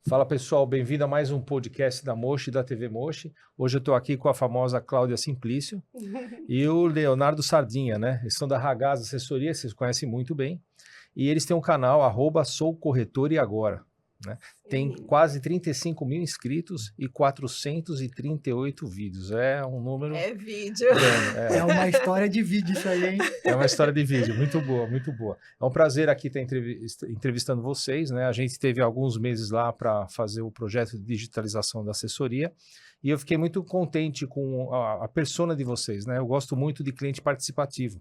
Fala pessoal, bem-vindo a mais um podcast da Moshi e da TV Moshi. Hoje eu estou aqui com a famosa Cláudia Simplício e o Leonardo Sardinha, né? Eles são da Ragaz Assessoria, vocês conhecem muito bem. E eles têm um canal, @soucorretor-e-agora. Né? Tem quase 35 mil inscritos e 438 vídeos. É um número... É vídeo. grande, É uma história de vídeo isso aí, hein? É uma história de vídeo, muito boa, muito boa. É um prazer aqui estar entrevistando vocês, né? A gente teve alguns meses lá para fazer o projeto de digitalização da assessoria e eu fiquei muito contente com a persona de vocês, né? Eu gosto muito de cliente participativo.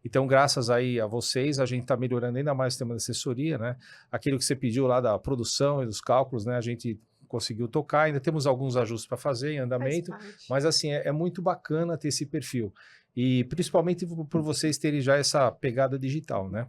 Então, graças aí a vocês, a gente está melhorando ainda mais o sistema de assessoria, né? Aquilo que você pediu lá da produção e dos cálculos, né? A gente conseguiu tocar, ainda temos alguns ajustes para fazer em andamento, mas assim, é muito bacana ter esse perfil. E principalmente por vocês terem já essa pegada digital, né?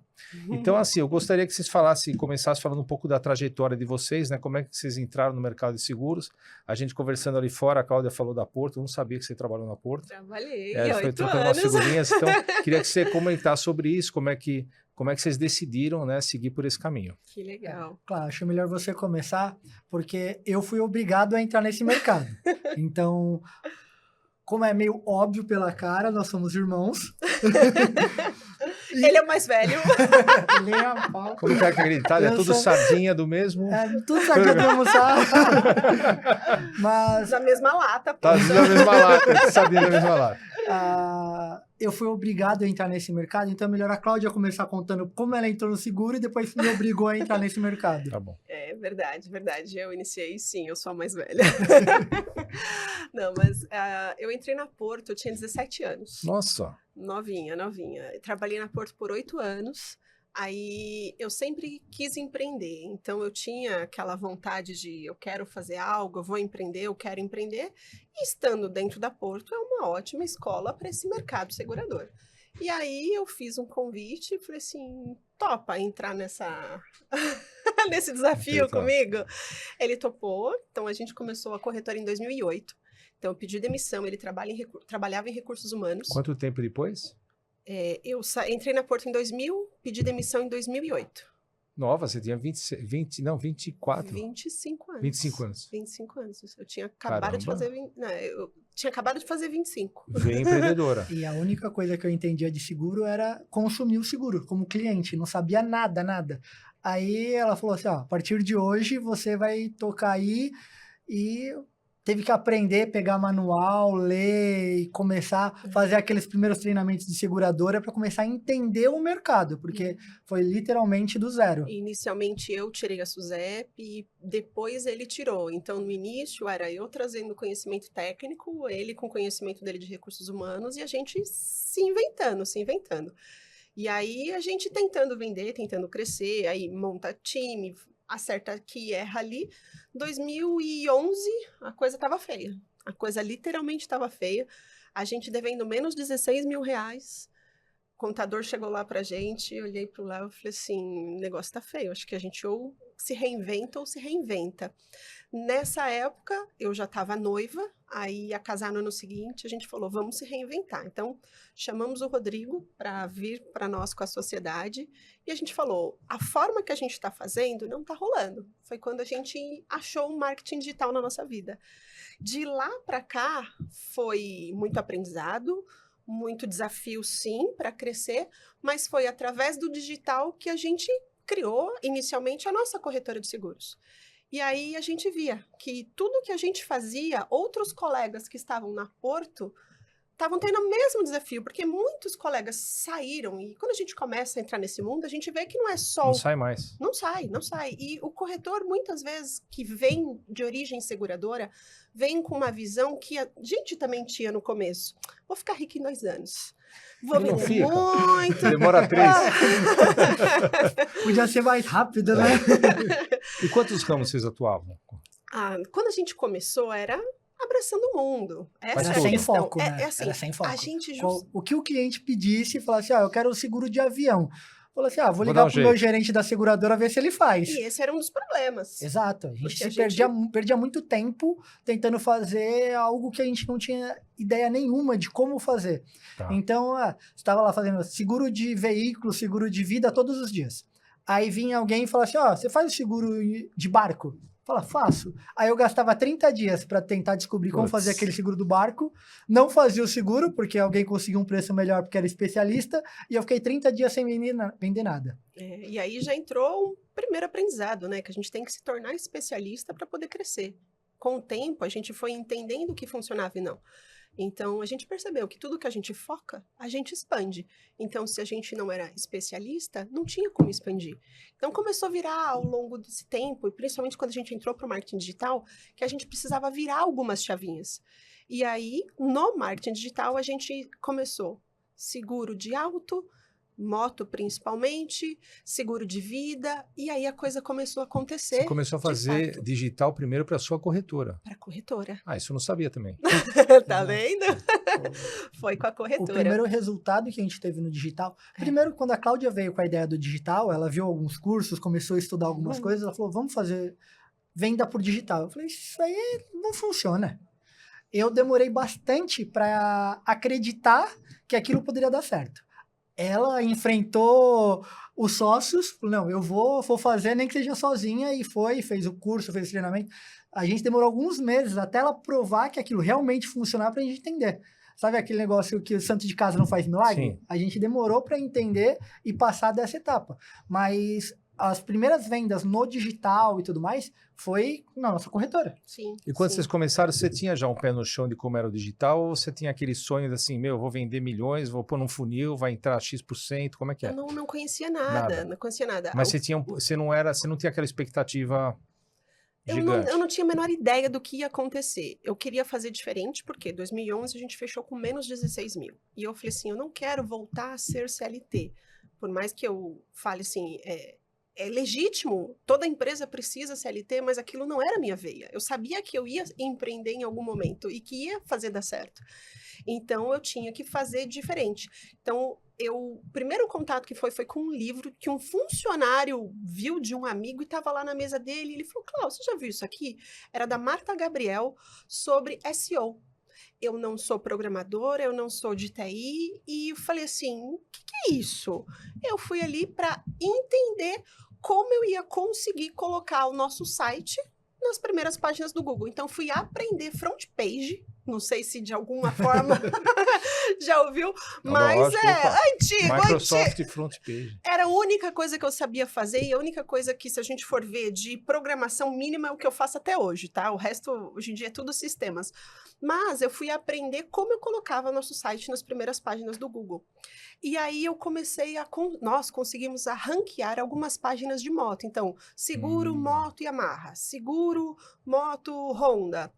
Então, assim, eu gostaria que vocês começassem falando um pouco da trajetória de vocês, né? Como é que vocês entraram no mercado de seguros? A gente conversando ali fora, a Cláudia falou da Porto, eu não sabia que você trabalhou na Porto. Trabalhei, Foi 8 trocando umas anos. figurinhas, então queria que você comentasse sobre isso, como é que vocês decidiram, né, seguir por esse caminho. Que legal. Claro, acho melhor você começar, porque eu fui obrigado a entrar nesse mercado. Então, como é meio óbvio pela cara, nós somos irmãos. Ele é o mais velho. Nem a pau. Como que é acreditar? É tudo sardinha do mesmo... É, tudo sardinha do mesmo saco. Mas... Da mesma lata. Tá da mesma lata, sardinha da mesma lata. Eu fui obrigado a entrar nesse mercado, então é melhor a Cláudia começar contando como ela entrou no seguro e depois me obrigou a entrar nesse mercado. Tá bom. É verdade, verdade. Eu iniciei, sim, eu sou a mais velha. Não, mas eu entrei na Porto, eu tinha 17 anos. Nossa! Novinha. Trabalhei na Porto por 8 anos. Aí eu sempre quis empreender, então eu tinha aquela vontade de eu quero fazer algo, eu vou empreender, eu quero empreender, e estando dentro da Porto é uma ótima escola para esse mercado segurador. E aí eu fiz um convite e falei assim, topa entrar nesse desafio comigo? Ele topou, então a gente começou a corretora em 2008, então eu pedi demissão, ele trabalhava em recursos humanos. Quanto tempo depois? Eu entrei na Porto em 2000, pedi demissão em 2008. Nova, você tinha 24. 25 anos. 25 anos. 25 anos. Eu tinha acabado de fazer... eu tinha acabado de fazer 25. Bem empreendedora. E a única coisa que eu entendia de seguro era consumir o seguro como cliente. Não sabia nada. Aí ela falou assim, ó, a partir de hoje você vai tocar aí e... Teve que aprender, pegar manual, ler e começar a fazer aqueles primeiros treinamentos de seguradora para começar a entender o mercado, porque foi literalmente do zero. Inicialmente eu tirei a SUSEP e depois ele tirou. Então, no início, era eu trazendo conhecimento técnico, ele com conhecimento dele de recursos humanos e a gente se inventando. E aí, a gente tentando vender, tentando crescer, aí monta time, acerta aqui, erra ali. 2011, a coisa estava feia. A coisa literalmente estava feia. A gente devendo menos 16 mil reais. O contador chegou lá pra gente, eu olhei pro Léo e falei assim, o negócio tá feio, acho que a gente ou se reinventa ou se reinventa. Nessa época, eu já estava noiva, aí ia casar no ano seguinte, a gente falou, vamos se reinventar. Então, chamamos o Rodrigo para vir para nós com a sociedade e a gente falou, a forma que a gente está fazendo não está rolando. Foi quando a gente achou o marketing digital na nossa vida. De lá para cá, foi muito aprendizado, muito desafio, sim, para crescer, mas foi através do digital que a gente criou, inicialmente, a nossa corretora de seguros. E aí a gente via que tudo que a gente fazia, outros colegas que estavam na Porto estavam tendo o mesmo desafio, porque muitos colegas saíram, e quando a gente começa a entrar nesse mundo, a gente vê que não é só... Não sai mais. Não sai. E o corretor, muitas vezes, que vem de origem seguradora, vem com uma visão que a gente também tinha no começo. Vou ficar rico em 2 anos. Vou vender muito. Demora 3. Podia ser mais rápido, né? E quantos ramos vocês atuavam? Quando a gente começou, era abraçando o mundo. Era sem foco, né? Assim, era sem foco. A gente o que o cliente pedisse, falasse, eu quero o seguro de avião. Falou assim, vou ligar pro meu gerente da seguradora ver se ele faz. E esse era um dos problemas. Exato. A gente perdia muito tempo tentando fazer algo que a gente não tinha ideia nenhuma de como fazer. Tá. Então, você estava lá fazendo seguro de veículo, seguro de vida todos os dias. Aí vinha alguém e falava assim, você faz o seguro de barco? Fala, faço. Aí eu gastava 30 dias para tentar descobrir como fazer Puts. aquele seguro do barco. Não fazia o seguro, porque alguém conseguiu um preço melhor porque era especialista. E eu fiquei 30 dias sem vender nada. E aí já entrou um primeiro aprendizado, né? Que a gente tem que se tornar especialista para poder crescer. Com o tempo, a gente foi entendendo o que funcionava e não. Então, a gente percebeu que tudo que a gente foca, a gente expande. Então, se a gente não era especialista, não tinha como expandir. Então, começou a virar ao longo desse tempo, e principalmente quando a gente entrou para o marketing digital, que a gente precisava virar algumas chavinhas. E aí, no marketing digital, a gente começou seguro de auto, moto principalmente, seguro de vida, e aí a coisa começou a acontecer. Você começou a de fazer fato. digital primeiro para sua corretora. Para corretora. Ah, isso eu não sabia também. Tá vendo? Foi com a O corretora. primeiro resultado que a gente teve no digital... Primeiro, quando a Cláudia veio com a ideia do digital, ela viu alguns cursos, começou a estudar algumas coisas, ela falou, vamos fazer venda por digital. Eu falei, isso aí não funciona. Eu demorei bastante para acreditar que aquilo poderia dar certo. Ela enfrentou os sócios, falou, não, eu vou fazer nem que seja sozinha, e fez o curso, fez o treinamento. A gente demorou alguns meses até ela provar que aquilo realmente funcionava para a gente entender. Sabe aquele negócio que o santo de casa não faz milagre? Sim. A gente demorou para entender e passar dessa etapa. Mas as primeiras vendas no digital e tudo mais foi na nossa corretora. Sim. E quando sim. vocês começaram, você tinha já um pé no chão de como era o digital, ou você tinha aquele sonho de assim, meu, vou vender milhões, vou pôr num funil, vai entrar X%, como é que é? Eu não conhecia nada, Nada. não conhecia nada. Mas você não tinha aquela expectativa gigante. Eu não tinha a menor ideia do que ia acontecer. Eu queria fazer diferente, porque em 2011 a gente fechou com menos 16 mil. E eu falei assim, eu não quero voltar a ser CLT. Por mais que eu fale assim, é legítimo, toda empresa precisa CLT, mas aquilo não era a minha veia. Eu sabia que eu ia empreender em algum momento e que ia fazer dar certo. Então, eu tinha que fazer diferente. Então, o primeiro contato que foi com um livro que um funcionário viu de um amigo e estava lá na mesa dele. E ele falou, Cláudio, você já viu isso aqui? Era da Marta Gabriel sobre SEO. Eu não sou programadora, eu não sou de TI, e eu falei assim, o que é isso? Eu fui ali para entender como eu ia conseguir colocar o nosso site nas primeiras páginas do Google. Então, fui aprender front page, não sei se de alguma forma já ouviu, mas Lógico, opa. antigo. Microsoft Front Page. Era a única coisa que eu sabia fazer e a única coisa que, se a gente for ver de programação mínima, é o que eu faço até hoje, tá? O resto, hoje em dia, é tudo sistemas. Mas eu fui aprender como eu colocava nosso site nas primeiras páginas do Google. E aí eu comecei nós conseguimos ranquear algumas páginas de moto. Então, seguro, moto Yamaha, seguro, moto Honda.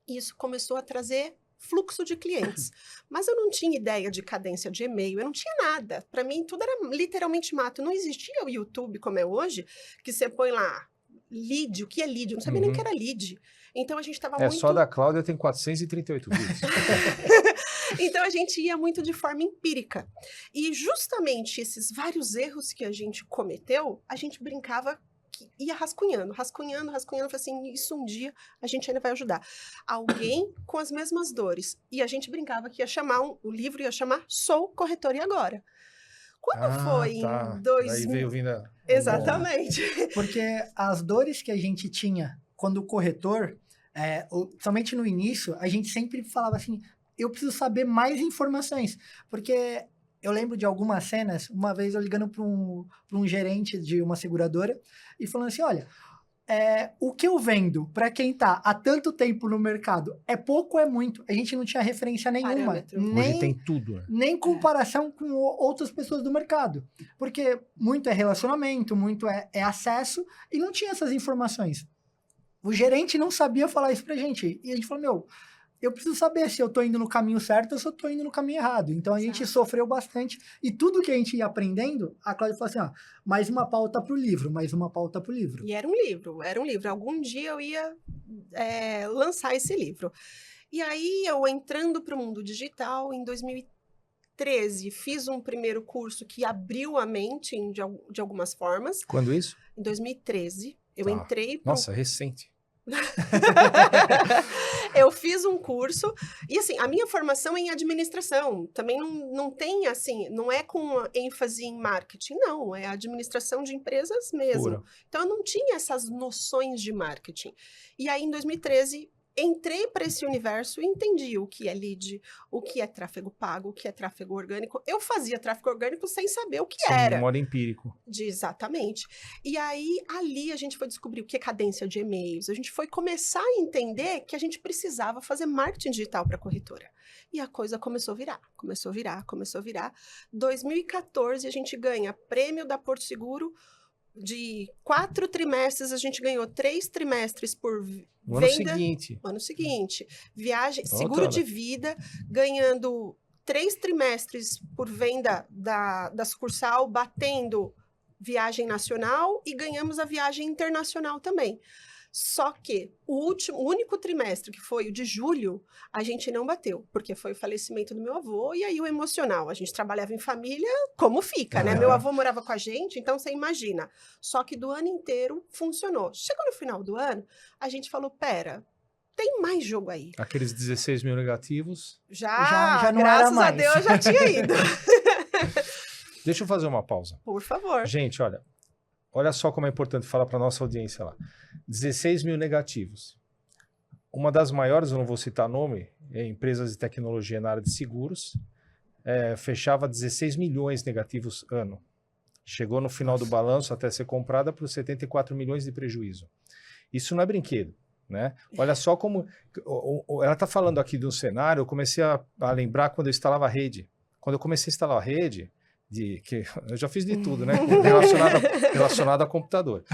Isso começou a trazer fluxo de clientes. Mas eu não tinha ideia de cadência de e-mail, eu não tinha nada. Para mim, tudo era literalmente mato. Não existia o YouTube como é hoje, que você põe lá lead. O que é lead? Eu não sabia nem o que era lead. Então, a gente estava muito... Só da Cláudia tem 438 vídeos. Então, a gente ia muito de forma empírica. E justamente esses vários erros que a gente cometeu, a gente brincava que ia rascunhando. Falei assim, isso um dia a gente ainda vai ajudar. Alguém com as mesmas dores. E a gente brincava que ia chamar, o livro ia chamar Sou Corretor e Agora. Quando foi tá. em 2000... Daí veio vindo Exatamente. Porque as dores que a gente tinha quando o corretor, somente no início, a gente sempre falava assim, eu preciso saber mais informações. Porque eu lembro de algumas cenas, uma vez eu ligando para um gerente de uma seguradora e falando assim, olha, o que eu vendo para quem está há tanto tempo no mercado é pouco ou é muito? A gente não tinha referência nenhuma. Hoje tem tudo. Nem comparação com outras pessoas do mercado. Porque muito é relacionamento, muito é acesso, e não tinha essas informações. O gerente não sabia falar isso pra gente. E a gente falou, eu preciso saber se eu tô indo no caminho certo ou se eu tô indo no caminho errado. Então, a gente sofreu bastante. E tudo que a gente ia aprendendo, a Cláudia falou assim, mais uma pauta pro livro, mais uma pauta pro livro. E era um livro. Algum dia eu ia lançar esse livro. E aí, eu entrando para o mundo digital, em 2013, fiz um primeiro curso que abriu a mente de algumas formas. Quando isso? Em 2013, eu entrei... Nossa, recente. Eu fiz um curso, e assim, a minha formação é em administração, também não tem assim, não é com ênfase em marketing, não, é administração de empresas mesmo. Pura. Então eu não tinha essas noções de marketing. E aí em 2013 entrei para esse universo e entendi o que é lead, o que é tráfego pago, o que é tráfego orgânico. Eu fazia tráfego orgânico sem saber o que era. Modo empírico. Exatamente. E aí, ali, a gente foi descobrir o que é cadência de e-mails. A gente foi começar a entender que a gente precisava fazer marketing digital para a corretora. E a coisa começou a virar, começou a virar, começou a virar. 2014, a gente ganha prêmio da Porto Seguro. De 4 trimestres, a gente ganhou 3 trimestres por No ano venda. seguinte. Ano seguinte. Viagem, Outra, seguro né? de vida, ganhando 3 trimestres por venda da sucursal, batendo viagem nacional e ganhamos a viagem internacional também. Só que o único trimestre, que foi o de julho, a gente não bateu, porque foi o falecimento do meu avô e aí o emocional. A gente trabalhava em família, como fica, né? Meu avô morava com a gente, então você imagina. Só que do ano inteiro funcionou. Chegou no final do ano, a gente falou, pera, tem mais jogo aí. Aqueles 16 mil negativos. Já não graças era a mais. Deus, já tinha ido. Deixa eu fazer uma pausa. Por favor. Gente, olha só como é importante falar para nossa audiência lá. 16 mil negativos. Uma das maiores, eu não vou citar nome, é empresas de tecnologia na área de seguros, fechava 16 milhões negativos ano. Chegou no final do balanço até ser comprada por 74 milhões de prejuízo. Isso não é brinquedo, né? Olha só como... Ela está falando aqui de um cenário, eu comecei a lembrar quando eu instalava a rede. Quando eu comecei a instalar a rede, que eu já fiz de tudo, né? Relacionado a computador.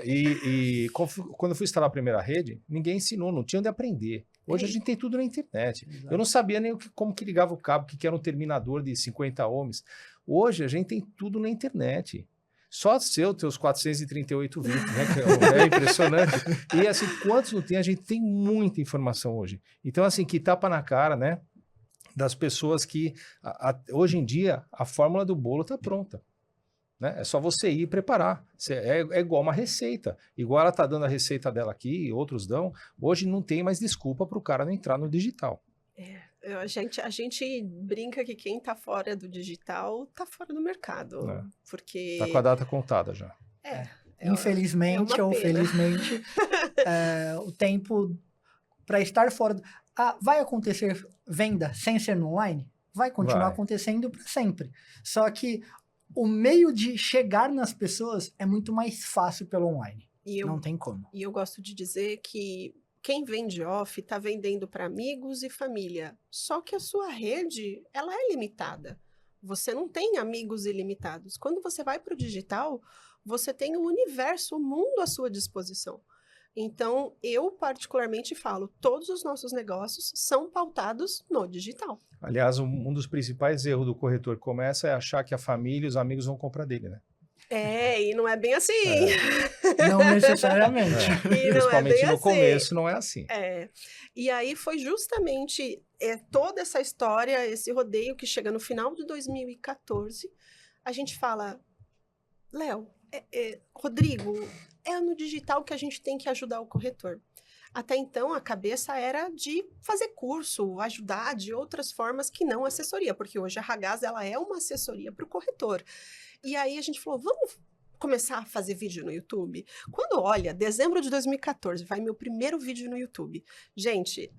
E quando eu fui instalar a primeira rede, ninguém ensinou, não tinha onde aprender. Hoje a gente tem tudo na internet. Exato. Eu não sabia nem como que ligava o cabo, que era um terminador de 50 ohms. Hoje a gente tem tudo na internet. Só teus 438 bits, né? Que é impressionante. E assim, quantos não tem? A gente tem muita informação hoje. Então, assim, que tapa na cara, né? Das pessoas que, hoje em dia, a fórmula do bolo está pronta. Né? É só você ir preparar. É igual uma receita. Igual ela está dando a receita dela aqui, outros dão. Hoje não tem mais desculpa para o cara não entrar no digital. A gente brinca que quem está fora do digital está fora do mercado. Porque... Está com a data contada já. Infelizmente ou felizmente, o tempo para estar fora... vai acontecer venda sem ser no online? Vai continuar acontecendo para sempre. Só que o meio de chegar nas pessoas é muito mais fácil pelo online. Não tem como. E eu gosto de dizer que quem vende off está vendendo para amigos e família. Só que a sua rede, ela é limitada. Você não tem amigos ilimitados. Quando você vai para o digital, você tem o universo, o mundo à sua disposição. Então, eu particularmente falo, todos os nossos negócios são pautados no digital. Aliás, um dos principais erros do corretor que começa é achar que a família e os amigos vão comprar dele, né? E não é bem assim. Não necessariamente. Principalmente no começo não é assim. E aí foi justamente toda essa história, esse rodeio que chega no final de 2014, a gente fala, Léo, Rodrigo, é no digital que a gente tem que ajudar o corretor. Até então, a cabeça era de fazer curso, ajudar de outras formas que não assessoria, porque hoje a Ragaz, ela é uma assessoria para o corretor. E aí a gente falou, vamos começar a fazer vídeo no YouTube? Quando olha, dezembro de 2014, vai meu primeiro vídeo no YouTube. Gente,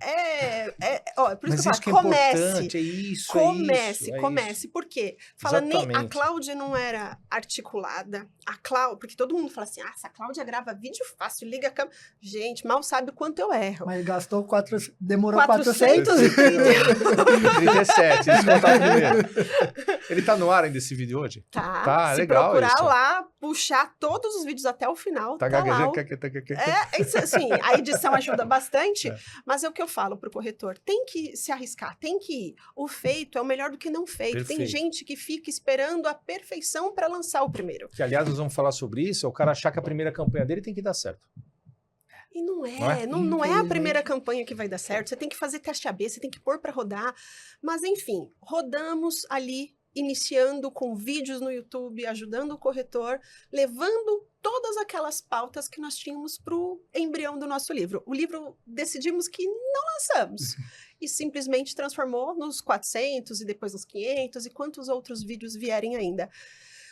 por isso que eu falo, comece. Por quê? A Cláudia não era articulada, porque todo mundo fala assim, essa Cláudia grava vídeo fácil, liga a câmera. Gente, mal sabe o quanto eu erro. Mas demorou 400? 37, descontar primeiro. Ele tá no ar ainda esse vídeo hoje? Tá, se legal procurar isso. Lá, puxar todos os vídeos até o final. Tá gaguejando. Isso assim, a edição ajuda bastante, mas é o que eu falo pro corretor, tem que se arriscar, tem que ir. O feito é o melhor do que não feito. Perfeito. Tem gente que fica esperando a perfeição para lançar o primeiro. Que, aliás, nós vamos falar sobre isso, é o cara achar que a primeira campanha dele tem que dar certo. E não é a primeira campanha que vai dar certo, você tem que fazer teste AB, você tem que pôr para rodar, mas enfim, rodamos ali iniciando com vídeos no YouTube, ajudando o corretor, levando todas aquelas pautas que nós tínhamos para o embrião do nosso livro. O livro decidimos que não lançamos e simplesmente transformou nos 400 e depois nos 500 e quantos outros vídeos vierem ainda.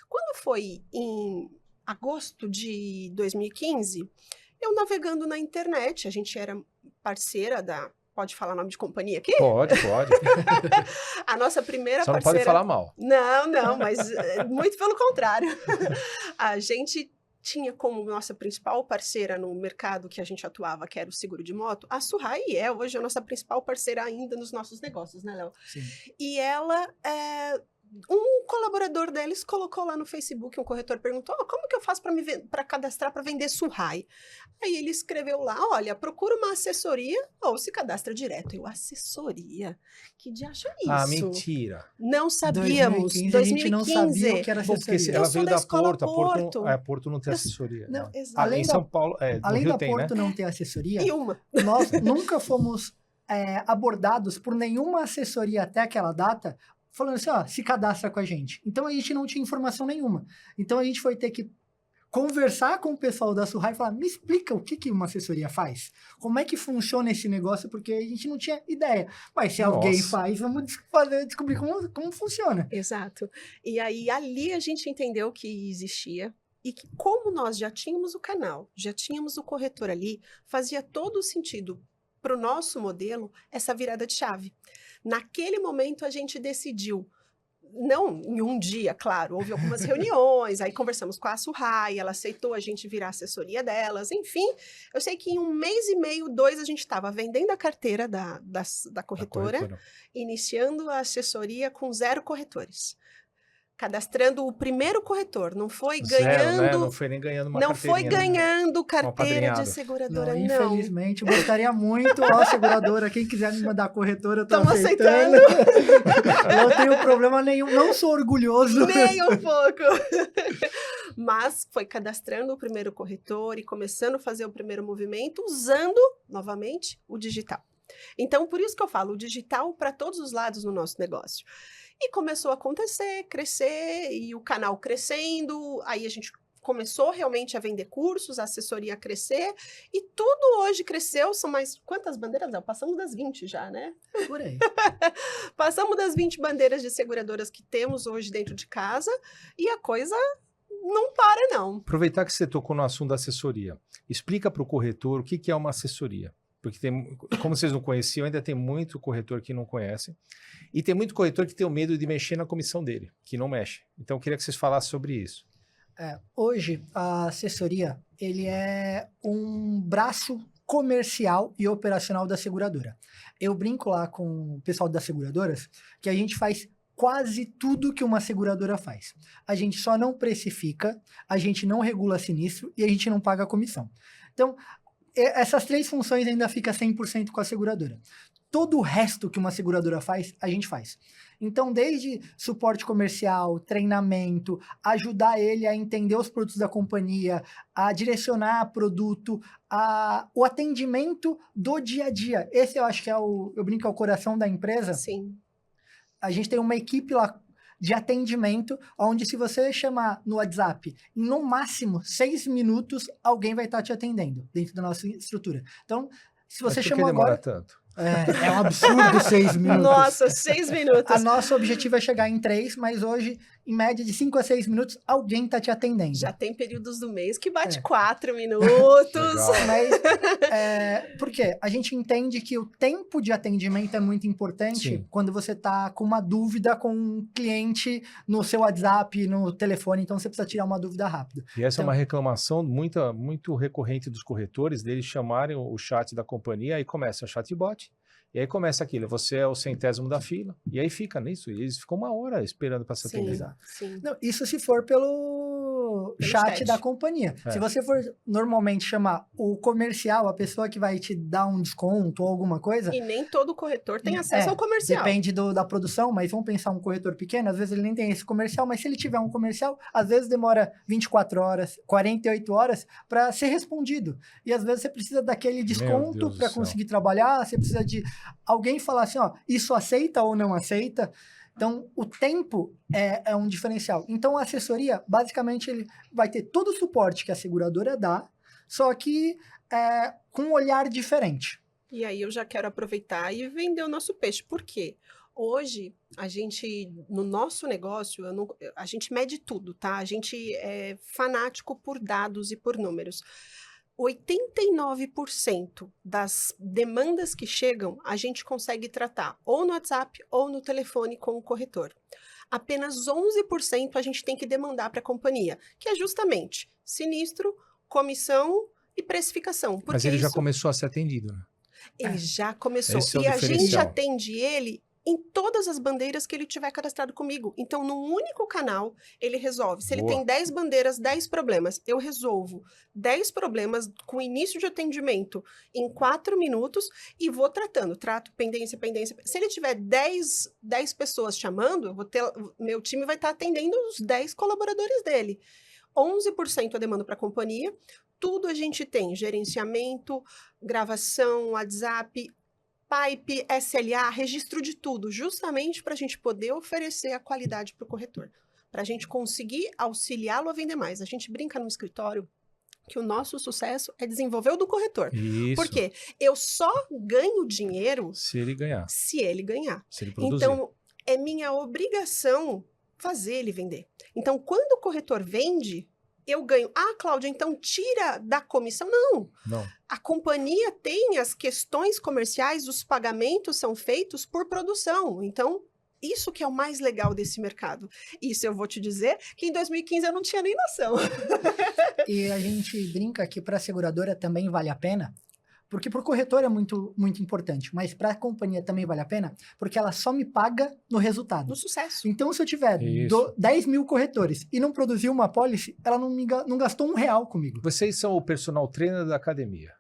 Quando foi em agosto de 2015, eu navegando na internet, a gente era parceira da... Pode falar nome de companhia aqui? Pode. A nossa primeira Só parceira... não pode falar mal. Não, mas muito pelo contrário. A gente tinha como nossa principal parceira no mercado que a gente atuava, que era o seguro de moto, a Surrai, e hoje a nossa principal parceira ainda nos nossos negócios, né, Léo? Sim. E ela... um colaborador deles colocou lá no Facebook, um corretor perguntou, como que eu faço para cadastrar para vender Surrai? Aí ele escreveu lá, olha, procura uma assessoria ou se cadastra direto. Eu, assessoria? Que diacho é isso? Ah, mentira. Não sabíamos. 2015, a gente não sabia o que era Bom, porque assessoria. ela Eu sou veio da da escola Porto. Porto. Porto não tem assessoria. Não, Exato. além Em da- São Paulo, no Além Rio da tem, Porto né? não ter assessoria, E uma. nós nunca fomos abordados por nenhuma assessoria até aquela data, falando assim, ó, se cadastra com a gente. Então a gente não tinha informação nenhuma. Então a gente foi ter que conversar com o pessoal da Surrai e falar, me explica o que uma assessoria faz? Como é que funciona esse negócio? Porque a gente não tinha ideia. Mas se alguém Nossa. faz, vamos descobrir como funciona. Exato. E aí, ali a gente entendeu que existia e que como nós já tínhamos o canal, já tínhamos o corretor ali, fazia todo o sentido para o nosso modelo essa virada de chave. Naquele momento, a gente decidiu, não em um dia, claro, houve algumas reuniões, aí conversamos com a Surrai, ela aceitou a gente virar assessoria delas, enfim, eu sei que em 1 mês e meio, 2, a gente estava vendendo a carteira da corretora, iniciando a assessoria com 0 corretores. Cadastrando o primeiro corretor, não foi ganhando... Zero, né? Não foi nem ganhando uma Não foi carteirinha, né? ganhando carteira apadrinhado. de seguradora, não. Infelizmente, eu gostaria muito, ó, seguradora, quem quiser me mandar corretora, eu tô Tamo aceitando. Eu não tenho problema nenhum, não sou orgulhoso. Nem um pouco. Mas foi cadastrando o primeiro corretor e começando a fazer o primeiro movimento, usando, novamente, o digital. Então, por isso que eu falo, o digital para todos os lados no nosso negócio. E começou a acontecer, crescer, e o canal crescendo, aí a gente começou realmente a vender cursos, a assessoria a crescer, e tudo hoje cresceu, são mais... Quantas bandeiras? Não, passamos das 20 já, né? Por aí. Passamos das 20 bandeiras de seguradoras que temos hoje dentro de casa, e a coisa não para, não. Aproveitar que você tocou no assunto da assessoria. Explica para o corretor o que é uma assessoria. Porque como vocês não conheciam, ainda tem muito corretor que não conhece. E tem muito corretor que tem o medo de mexer na comissão dele, que não mexe. Então, eu queria que vocês falassem sobre isso. Hoje, a assessoria, ele é um braço comercial e operacional da seguradora. Eu brinco lá com o pessoal das seguradoras que a gente faz quase tudo que uma seguradora faz. A gente só não precifica, a gente não regula sinistro e a gente não paga comissão. Então, essas 3 funções ainda fica 100% com a seguradora. Todo o resto que uma seguradora faz, a gente faz. Então, desde suporte comercial, treinamento, ajudar ele a entender os produtos da companhia, a direcionar produto, o atendimento do dia a dia. Esse eu acho que eu brinco, é o coração da empresa. Sim. A gente tem uma equipe lá de atendimento, onde se você chamar no WhatsApp, em no máximo 6 minutos, alguém vai estar te atendendo dentro da nossa estrutura. Então, se você Mas por que chamou demora agora... tanto? É um absurdo 6 minutos. Nossa, 6 minutos. A nosso objetivo é chegar em 3, mas hoje, em média de 5 a 6 minutos, alguém está te atendendo. Já tem períodos do mês que bate 4 Legal. minutos. Mas, por quê? A gente entende que o tempo de atendimento é muito importante Sim. quando você está com uma dúvida com um cliente no seu WhatsApp, no telefone, então você precisa tirar uma dúvida rápido. E essa é Então- uma reclamação muito recorrente dos corretores, deles chamarem o chat da companhia, aí começa o chatbot, e aí começa aquilo, você é o 100º da fila, e aí fica nisso, e eles ficam 1 hora esperando para se Sim, atender. sim. Não, isso se for pelo chat chat. da companhia. É. Se você for normalmente chamar o comercial, a pessoa que vai te dar um desconto ou alguma coisa, E nem todo corretor tem acesso ao comercial. depende da produção, mas vamos pensar um corretor pequeno, às vezes ele nem tem esse comercial, mas se ele tiver um comercial, às vezes demora 24 horas, 48 horas para ser respondido. E às vezes você precisa daquele desconto Deus do para céu. conseguir trabalhar, você precisa de alguém falar assim, ó, isso aceita ou não aceita. Então, o tempo é um diferencial. Então, a assessoria, basicamente, ele vai ter todo o suporte que a seguradora dá, só que com um olhar diferente. E aí eu já quero aproveitar e vender o nosso peixe. Por quê? Hoje, no nosso negócio, a gente mede tudo, tá? A gente é fanático por dados e por números. 89% das demandas que chegam, a gente consegue tratar ou no WhatsApp ou no telefone com o corretor. Apenas 11% a gente tem que demandar para a companhia, que é justamente sinistro, comissão e precificação. Mas ele já começou a ser atendido, né? Ele já começou. Esse é o E a gente diferencial. atende ele em todas as bandeiras que ele tiver cadastrado comigo. Então, num único canal, ele resolve. Se ele Boa. tem 10 bandeiras, 10 problemas, eu resolvo 10 problemas com início de atendimento em 4 minutos e vou tratando. Trato pendência. Se ele tiver 10 pessoas chamando, meu time vai estar atendendo os 10 colaboradores dele. 11% eu demando para a companhia. Tudo a gente tem, gerenciamento, gravação, WhatsApp, pipe, SLA, registro de tudo, justamente para a gente poder oferecer a qualidade para o corretor, para a gente conseguir auxiliá-lo a vender mais. A gente brinca no escritório que o nosso sucesso é desenvolver o do corretor. Isso. Por quê? Eu só ganho dinheiro se ele ganhar. Se ele ganhar. Se ele produzir. Então, é minha obrigação fazer ele vender. Então, quando o corretor vende, eu ganho. Ah, Cláudia, então tira da comissão? Não. A companhia tem as questões comerciais, os pagamentos são feitos por produção. Então, isso que é o mais legal desse mercado. Isso eu vou te dizer que em 2015 eu não tinha nem noção. E a gente brinca que para a seguradora também vale a pena, porque para o corretor é muito, muito importante, mas para a companhia também vale a pena, porque ela só me paga no resultado. No sucesso. Então, se eu tiver 10 mil corretores e não produzir uma policy, ela não gastou R$1 comigo. Vocês são o personal trainer da academia.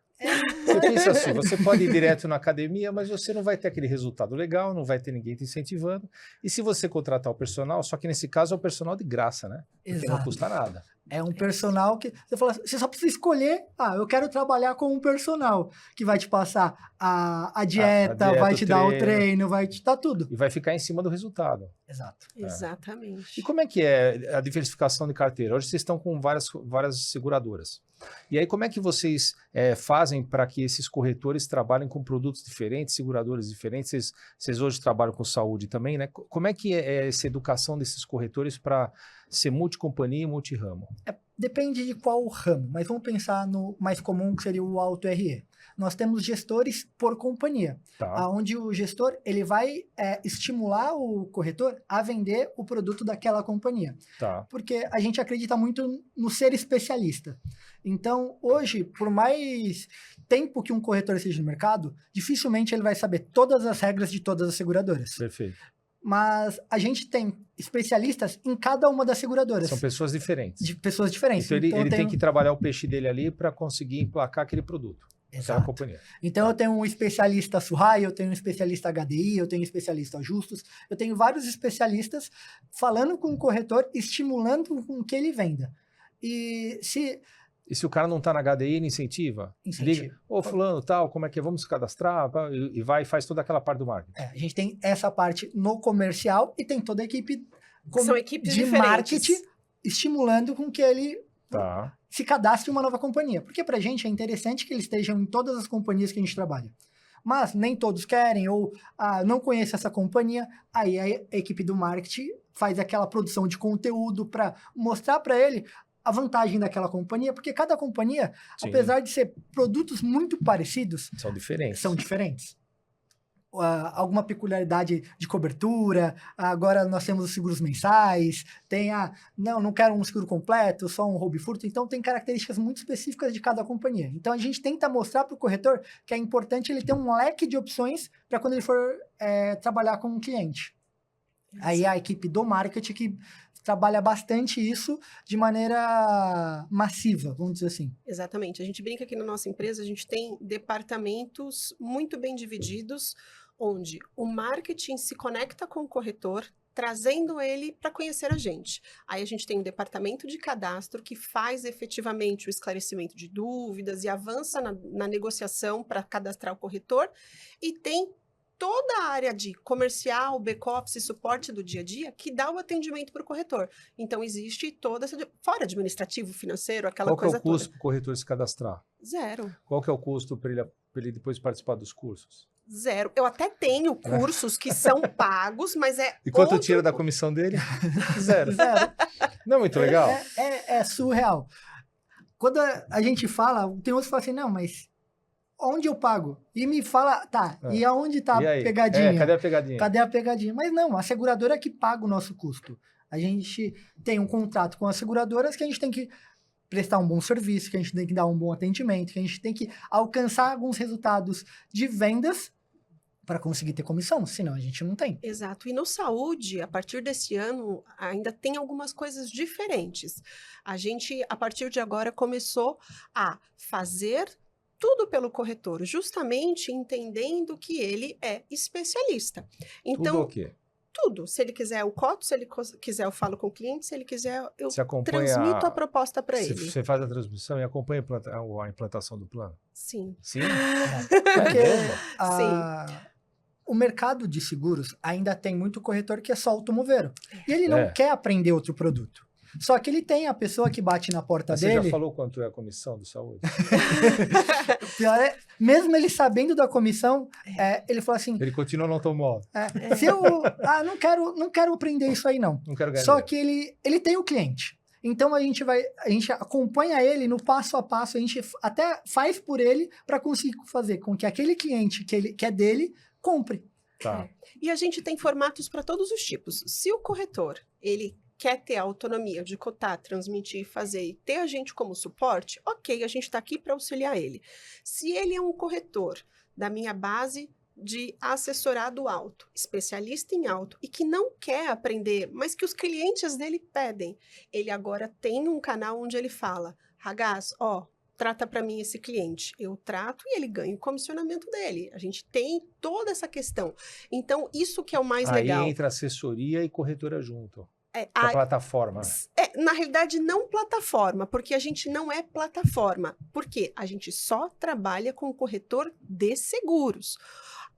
Você pensa assim, você pode ir direto na academia, mas você não vai ter aquele resultado legal, não vai ter ninguém te incentivando. E se você contratar o personal, só que nesse caso é o personal de graça, né? Porque não custa nada. É um personal que você fala, você só precisa escolher, eu quero trabalhar com um personal que vai te passar a dieta, vai te dar o treino, vai te dar tudo. E vai ficar em cima do resultado. Exato. Exatamente. E como é que é a diversificação de carteira? Hoje vocês estão com várias seguradoras. E aí como é que vocês fazem para que esses corretores trabalhem com produtos diferentes, seguradoras diferentes? Vocês hoje trabalham com saúde também, né? Como é que é essa educação desses corretores para ser multicompanhia e multiramo? Depende de qual ramo, mas vamos pensar no mais comum, que seria o Auto RE. Nós temos gestores por companhia, onde o gestor ele vai estimular o corretor a vender o produto daquela companhia. Porque a gente acredita muito no ser especialista. Então, hoje, por mais tempo que um corretor esteja no mercado, dificilmente ele vai saber todas as regras de todas as seguradoras. Perfeito. Mas a gente tem especialistas em cada uma das seguradoras. São pessoas diferentes. De pessoas diferentes. Então ele tem que trabalhar o peixe dele ali para conseguir emplacar aquele produto. Exato. Companhia. Então eu tenho um especialista Surrai, eu tenho um especialista HDI, eu tenho um especialista Justus, eu tenho vários especialistas falando com o corretor, estimulando com que ele venda. E se o cara não está na HDI, ele incentiva? Liga, fulano, tal, como é que é? Vamos se cadastrar? E vai e faz toda aquela parte do marketing. A gente tem essa parte no comercial e tem toda a equipe São equipes de diferentes. marketing estimulando com que ele se cadastre em uma nova companhia. Porque pra gente é interessante que eles estejam em todas as companhias que a gente trabalha. Mas nem todos querem ou não conhece essa companhia. Aí a equipe do marketing faz aquela produção de conteúdo para mostrar para ele a vantagem daquela companhia, porque cada companhia, apesar de ser produtos muito parecidos, são diferentes. Alguma peculiaridade de cobertura, agora nós temos os seguros mensais, tem não quero um seguro completo, só um roubo e furto, então tem características muito específicas de cada companhia. Então a gente tenta mostrar para o corretor que é importante ele ter um leque de opções para quando ele for trabalhar com um cliente. Aí a equipe do marketing que trabalha bastante isso de maneira massiva, vamos dizer assim. Exatamente. A gente brinca que na nossa empresa a gente tem departamentos muito bem divididos, onde o marketing se conecta com o corretor, trazendo ele para conhecer a gente. Aí a gente tem um departamento de cadastro que faz efetivamente o esclarecimento de dúvidas e avança na negociação para cadastrar o corretor, e tem toda a área de comercial, back-office, suporte do dia a dia, que dá o atendimento para o corretor. Então, existe toda essa... Fora administrativo, financeiro, aquela coisa toda. Qual que é o custo para o corretor se cadastrar? 0. Qual que é o custo para ele depois participar dos cursos? 0. Eu até tenho cursos que são pagos, mas é E quanto tira da comissão dele? 0. Não é muito legal? É surreal. Quando a gente fala, tem outros que falam assim, não, mas onde eu pago? E me fala, tá, e aonde tá a pegadinha? Cadê a pegadinha? Cadê a pegadinha? Mas não, a seguradora é que paga o nosso custo. A gente tem um contrato com as seguradoras que a gente tem que prestar um bom serviço, que a gente tem que dar um bom atendimento, que a gente tem que alcançar alguns resultados de vendas para conseguir ter comissão, senão a gente não tem. Exato. E no saúde, a partir desse ano, ainda tem algumas coisas diferentes. A gente, a partir de agora, começou a fazer tudo pelo corretor, justamente entendendo que ele é especialista. Então, tudo o quê? Tudo. Se ele quiser, eu coto. Se ele quiser, eu falo com o cliente. Se ele quiser, eu transmito a proposta para ele. Você faz a transmissão e acompanha a implantação do plano? Sim. Sim? Porque o mercado de seguros ainda tem muito corretor que é só automoveiro. E ele não quer aprender outro produto. Só que ele tem a pessoa que bate na porta dele... Você já falou quanto é a comissão do saúde? O pior é, mesmo ele sabendo da comissão, ele falou assim... Ele continua no automóvel. Se eu... não quero aprender isso aí, não. Não quero ganhar. Só que ele tem o cliente. Então, a gente acompanha ele no passo a passo, a gente até faz por ele para conseguir fazer com que aquele cliente que é dele, compre. Tá. E a gente tem formatos para todos os tipos. Se o corretor, ele quer ter a autonomia de cotar, transmitir, fazer e ter a gente como suporte, ok, a gente está aqui para auxiliar ele. Se ele é um corretor da minha base de assessorado auto, especialista em auto, e que não quer aprender, mas que os clientes dele pedem, ele agora tem um canal onde ele fala, Ragaz, trata para mim esse cliente. Eu trato e ele ganha o comissionamento dele. A gente tem toda essa questão. Então, isso que é o mais legal. Aí entra assessoria e corretora junto. A plataforma. Na realidade, não plataforma, porque a gente não é plataforma. Por quê? A gente só trabalha com o corretor de seguros.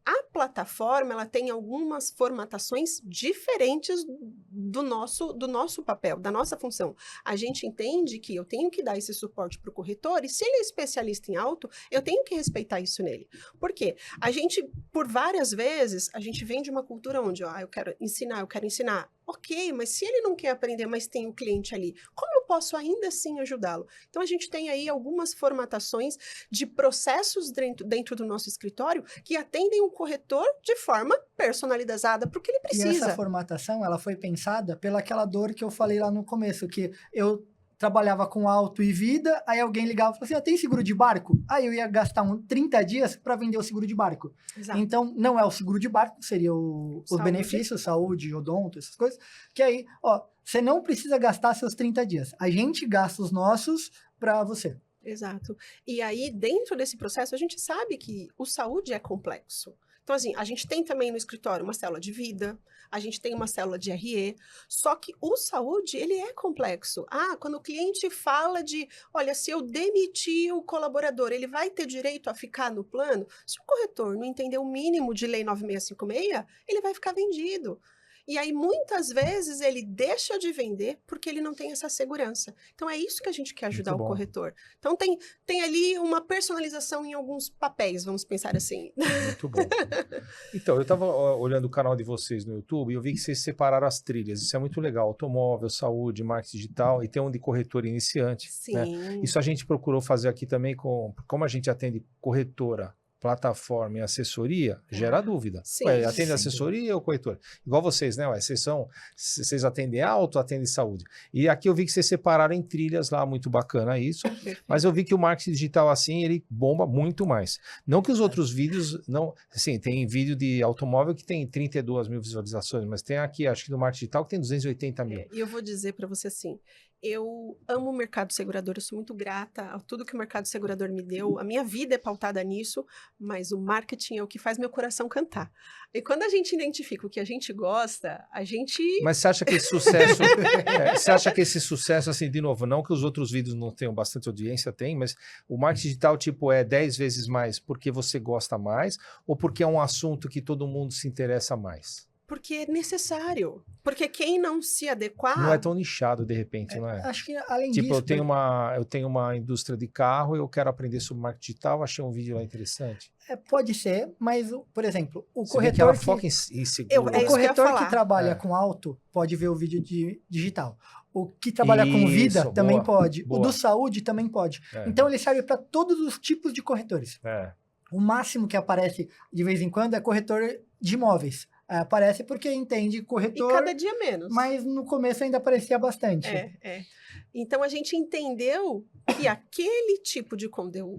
A plataforma, ela tem algumas formatações diferentes do nosso papel, da nossa função. A gente entende que eu tenho que dar esse suporte para o corretor e se ele é especialista em auto, eu tenho que respeitar isso nele. Por quê? A gente, por várias vezes, a gente vem de uma cultura onde, eu quero ensinar. Ok, mas se ele não quer aprender, mas tem um cliente ali, como eu posso ainda assim ajudá-lo? Então, a gente tem aí algumas formatações de processos dentro do nosso escritório que atendem o corretor de forma personalizada para o que ele precisa. E essa formatação, ela foi pensada pelaquela dor que eu falei lá no começo, que eu trabalhava com auto e vida, aí alguém ligava e falava assim, tem seguro de barco? Aí eu ia gastar 30 dias para vender o seguro de barco. Exato. Então, não é o seguro de barco, seria os benefícios, saúde, odonto, essas coisas, que aí, você não precisa gastar seus 30 dias. A gente gasta os nossos para você. Exato. E aí, dentro desse processo, a gente sabe que o saúde é complexo. Então, assim, a gente tem também no escritório uma célula de vida, a gente tem uma célula de RE, só que o saúde, ele é complexo. Quando o cliente fala de, olha, se eu demitir o colaborador, ele vai ter direito a ficar no plano? Se o corretor não entender o mínimo de lei 9656, ele vai ficar vendido. E aí, muitas vezes, ele deixa de vender porque ele não tem essa segurança. Então, é isso que a gente quer ajudar o corretor. Então, tem ali uma personalização em alguns papéis, vamos pensar assim. Muito bom. Então, eu estava olhando o canal de vocês no YouTube e eu vi que vocês separaram as trilhas. Isso é muito legal. Automóvel, saúde, marketing digital e tem um de corretor iniciante. Sim. Né? Isso a gente procurou fazer aqui também, como a gente atende corretora, plataforma e assessoria, gera dúvida. Sim, atende assessoria ou corretor? Igual vocês, né? Vocês atendem auto, atendem saúde. E aqui eu vi que vocês separaram em trilhas lá, muito bacana isso. Mas eu vi que o marketing digital assim, ele bomba muito mais. Não que os outros vídeos não... Assim, tem vídeo de automóvel que tem 32 mil visualizações, mas tem aqui, acho que no marketing digital, que tem 280 mil. E eu vou dizer para você assim, Eu amo o mercado segurador, eu sou muito grata a tudo que o mercado segurador me deu. A minha vida é pautada nisso, mas o marketing é o que faz meu coração cantar. E quando a gente identifica o que a gente gosta, a gente... Mas você acha que esse sucesso, você acha que esse sucesso, assim, de novo, não que os outros vídeos não tenham bastante audiência, tem, mas o marketing digital, tipo, é 10 vezes mais porque você gosta mais ou porque é um assunto que todo mundo se interessa mais? Porque é necessário. Porque quem não se adequar... Não é tão nichado, de repente, não é? Acho que além Tipo, disso... eu tenho uma indústria de carro, eu quero aprender sobre marketing digital, achei um vídeo lá interessante. Pode ser, mas, por exemplo, o Você vê que ela corretor foca em seguro. É o isso que eu ia corretor que falar. trabalha com auto pode ver o vídeo digital. O que trabalha com vida Isso, também boa, pode. boa. O do saúde também pode. É. Então ele serve para todos os tipos de corretores. É. O máximo que aparece de vez em quando é corretor de imóveis. Aparece porque entende E corretor, cada dia menos. mas no começo ainda aparecia bastante. É. Então, a gente entendeu que aquele tipo de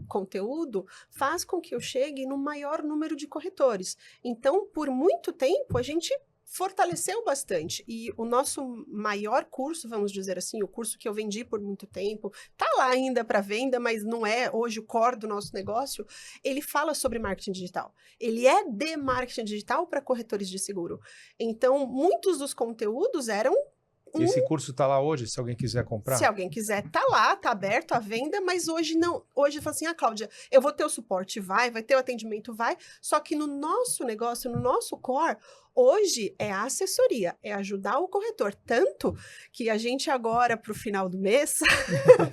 conteúdo faz com que eu chegue no maior número de corretores. Então, por muito tempo, a gente fortaleceu bastante. E o nosso maior curso, vamos dizer assim, o curso que eu vendi por muito tempo, tá lá ainda para venda, mas não é hoje o core do nosso negócio, ele fala sobre marketing digital. Ele é de marketing digital para corretores de seguro. Então, muitos dos conteúdos eram Esse curso está lá hoje, se alguém quiser comprar? se alguém quiser, tá lá, tá aberto à venda, mas hoje não. Hoje fala assim, Cláudia, eu vou ter o suporte, vai ter o atendimento, vai. Só que no nosso negócio, no nosso core, hoje é a assessoria, é ajudar o corretor. Tanto que a gente agora, para o final do mês,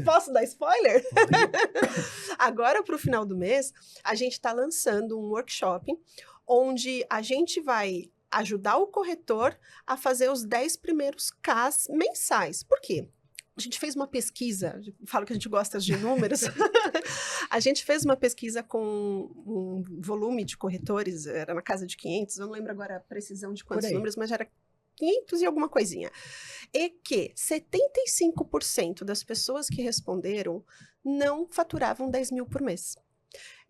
posso dar spoiler? Agora, para o final do mês, a gente está lançando um workshop onde a gente vai ajudar o corretor a fazer os 10 primeiros Ks mensais. Por quê? A gente fez uma pesquisa, falo que a gente gosta de números, a gente fez uma pesquisa com um volume de corretores, era na casa de 500, eu não lembro agora a precisão de quantos números, mas já era 500 e alguma coisinha. E que 75% das pessoas que responderam não faturavam 10 mil por mês.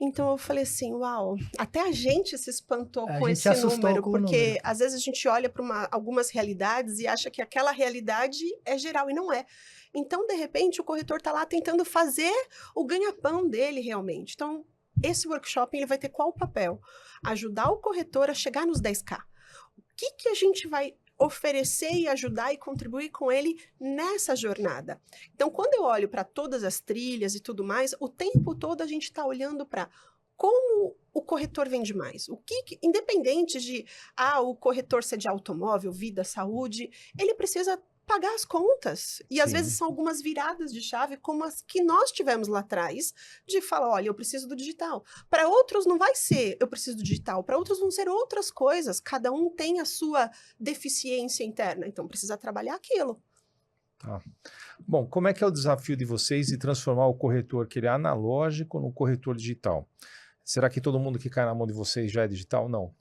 Então eu falei assim, uau, até a gente se espantou com esse número, porque às vezes a gente olha para algumas realidades e acha que aquela realidade é geral e não é. Então, de repente, o corretor está lá tentando fazer o ganha-pão dele realmente. Então, esse workshop ele vai ter qual papel? Ajudar o corretor a chegar nos 10K. O que a gente vai oferecer e ajudar e contribuir com ele nessa jornada. Então, quando eu olho para todas as trilhas e tudo mais, o tempo todo a gente está olhando para como o corretor vende mais. Independente de o corretor ser de automóvel, vida, saúde, ele precisa pagar as contas. E às vezes são algumas viradas de chave, como as que nós tivemos lá atrás, de falar, olha, eu preciso do digital. Para outros não vai ser, eu preciso do digital. Para outros vão ser outras coisas. Cada um tem a sua deficiência interna. Então, precisa trabalhar aquilo. Tá. Bom, como é que é o desafio de vocês de transformar o corretor que ele é analógico no corretor digital? Será que todo mundo que cai na mão de vocês já é digital? Não,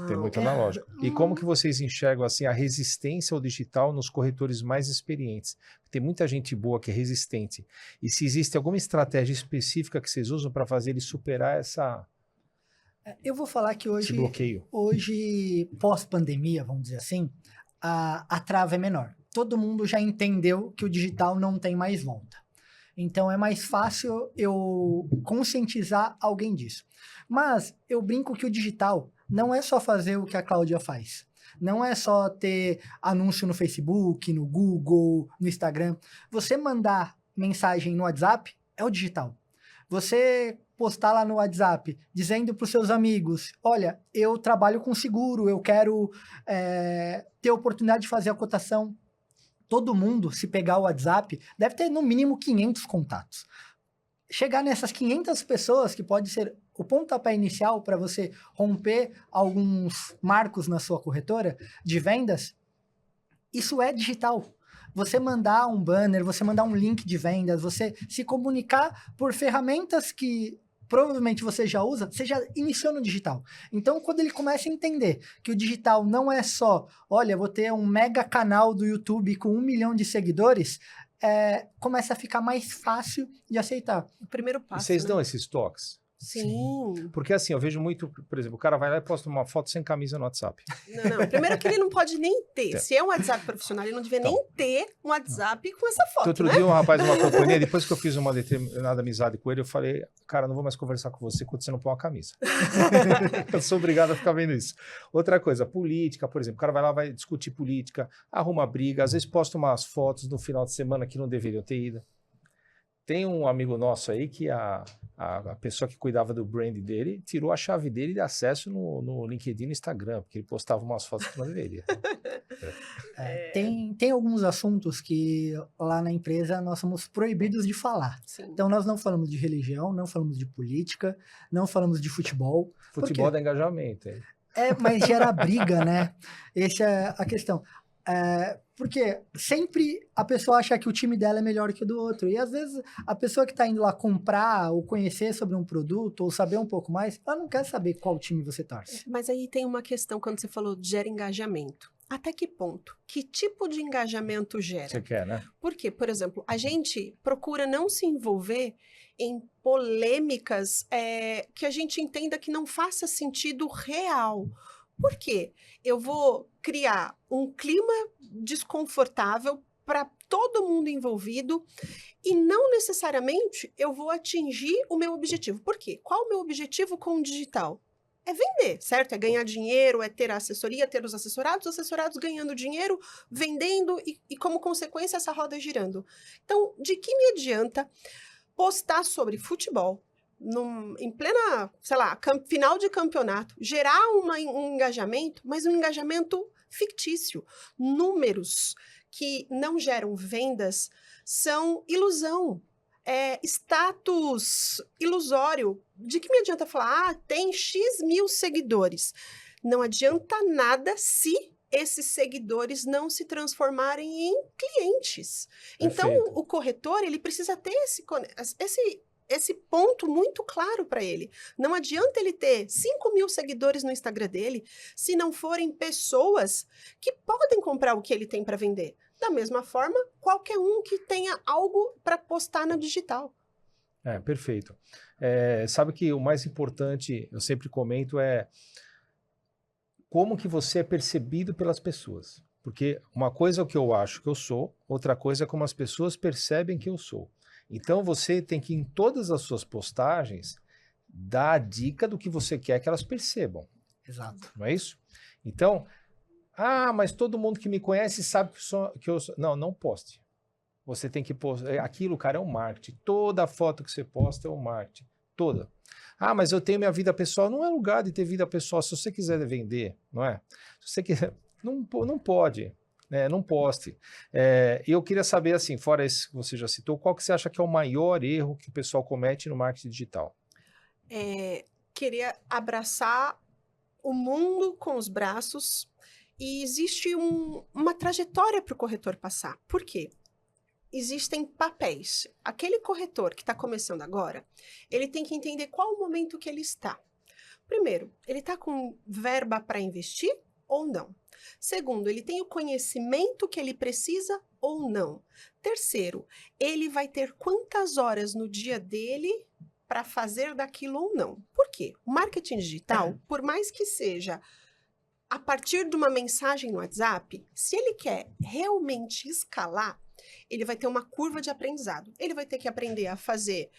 tem muito analógico. E como que vocês enxergam assim, a resistência ao digital nos corretores mais experientes? Tem muita gente boa que é resistente. E se existe alguma estratégia específica que vocês usam para fazer ele superar Eu vou falar que esse bloqueio? Hoje, pós-pandemia, vamos dizer assim, a trava é menor. Todo mundo já entendeu que o digital não tem mais volta. Então, é mais fácil eu conscientizar alguém disso. Mas eu brinco que o digital não é só fazer o que a Cláudia faz. Não é só ter anúncio no Facebook, no Google, no Instagram. Você mandar mensagem no WhatsApp é o digital. Você postar lá no WhatsApp dizendo para os seus amigos, olha, eu trabalho com seguro, eu quero ter a oportunidade de fazer a cotação. Todo mundo, se pegar o WhatsApp, deve ter no mínimo 500 contatos. Chegar nessas 500 pessoas, que pode ser o pontapé inicial para você romper alguns marcos na sua corretora de vendas, isso é digital. Você mandar um banner, você mandar um link de vendas, você se comunicar por ferramentas que provavelmente você já usa, você já iniciou no digital. Então, quando ele começa a entender que o digital não é só, olha, vou ter um mega canal do YouTube com 1 milhão de seguidores, começa a ficar mais fácil de aceitar. O primeiro E passo, vocês né? dão esses toques? Sim. Porque assim, eu vejo muito, por exemplo, o cara vai lá e posta uma foto sem camisa no WhatsApp. Não. Primeiro que ele não pode nem ter. Tá. Se é um WhatsApp profissional, ele não devia Então. nem ter um WhatsApp com essa Então, foto, outro né? dia, um rapaz de uma companhia, depois que eu fiz uma determinada amizade com ele, eu falei, cara, não vou mais conversar com você quando você não põe uma camisa. Eu sou obrigado a ficar vendo isso. Outra coisa, política, por exemplo, o cara vai lá, vai discutir política, arruma briga, às vezes posta umas fotos no final de semana que não deveriam ter ido. Tem um amigo nosso aí que a pessoa que cuidava do brand dele tirou a chave dele de acesso no LinkedIn e no Instagram, porque ele postava umas fotos que não deveria. Tem alguns assuntos que lá na empresa nós somos proibidos de falar. Sim. Então nós não falamos de religião, não falamos de política, não falamos de futebol. Futebol dá engajamento. Hein? Mas gera briga, né? Essa é a questão. Porque sempre a pessoa acha que o time dela é melhor que o do outro. E às vezes a pessoa que está indo lá comprar ou conhecer sobre um produto ou saber um pouco mais, ela não quer saber qual time você torce. Mas aí tem uma questão quando você falou de gera engajamento. Até que ponto? Que tipo de engajamento gera? Você quer, né? Porque, por exemplo, a gente procura não se envolver em polêmicas que a gente entenda que não faça sentido real. Por quê? Eu vou criar um clima desconfortável para todo mundo envolvido e não necessariamente eu vou atingir o meu objetivo. Por quê? Qual o meu objetivo com o digital? É vender, certo? É ganhar dinheiro, é ter a assessoria, ter os assessorados ganhando dinheiro, vendendo e como consequência, essa roda girando. Então, de que me adianta postar sobre futebol, em plena, sei lá, final de campeonato, gerar um engajamento, mas um engajamento fictício. Números que não geram vendas são ilusão. Status ilusório. De que me adianta falar, tem X mil seguidores? Não adianta nada se esses seguidores não se transformarem em clientes. Então, o corretor, ele precisa ter esse ponto muito claro para ele. Não adianta ele ter 5 mil seguidores no Instagram dele se não forem pessoas que podem comprar o que ele tem para vender. Da mesma forma, qualquer um que tenha algo para postar na digital. Perfeito. Sabe que o mais importante, eu sempre comento, é como que você é percebido pelas pessoas. Porque uma coisa é o que eu acho que eu sou, outra coisa é como as pessoas percebem que eu sou. Então você tem que, em todas as suas postagens, dar a dica do que você quer que elas percebam. Exato. Não é isso? Então, mas todo mundo que me conhece sabe que eu sou. Não poste. Você tem que postar. Aquilo, cara, é um marketing. Toda foto que você posta é um marketing. Toda. Mas eu tenho minha vida pessoal. Não é lugar de ter vida pessoal. Se você quiser vender, não é? Se você quiser. Não pode. Não poste. E eu queria saber, assim, fora esse que você já citou, qual que você acha que é o maior erro que o pessoal comete no marketing digital? Querer abraçar o mundo com os braços e existe uma trajetória para o corretor passar. Por quê? Existem papéis. Aquele corretor que está começando agora, ele tem que entender qual o momento que ele está. Primeiro, ele está com verba para investir ou não? Segundo, ele tem o conhecimento que ele precisa ou não? Terceiro, ele vai ter quantas horas no dia dele para fazer daquilo ou não? Por quê? O marketing digital, por mais que seja a partir de uma mensagem no WhatsApp, se ele quer realmente escalar, ele vai ter uma curva de aprendizado. Ele vai ter que aprender a fazer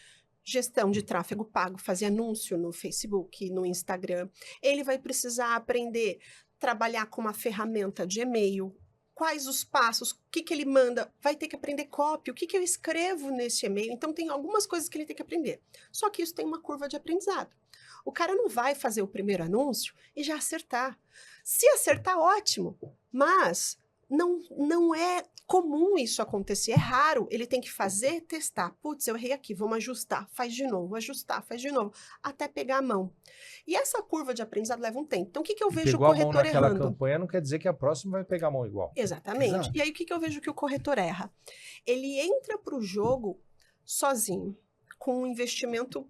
gestão de tráfego pago, fazer anúncio no Facebook, no Instagram. Ele vai precisar aprender a trabalhar com uma ferramenta de e-mail. Quais os passos, o que ele manda, vai ter que aprender copy, o que eu escrevo nesse e-mail. Então, tem algumas coisas que ele tem que aprender. Só que isso tem uma curva de aprendizado. O cara não vai fazer o primeiro anúncio e já acertar. Se acertar, ótimo, mas não é comum isso acontecer, é raro. Ele tem que fazer, testar. Putz, eu errei aqui, vamos ajustar, faz de novo, ajustar, faz de novo, até pegar a mão. E essa curva de aprendizado leva um tempo. Então, o que eu vejo o corretor errando? Pegou a mão naquela campanha, não quer dizer que a próxima vai pegar a mão igual. Exatamente. Exato. E aí, o que eu vejo que o corretor erra? Ele entra para o jogo sozinho, com um investimento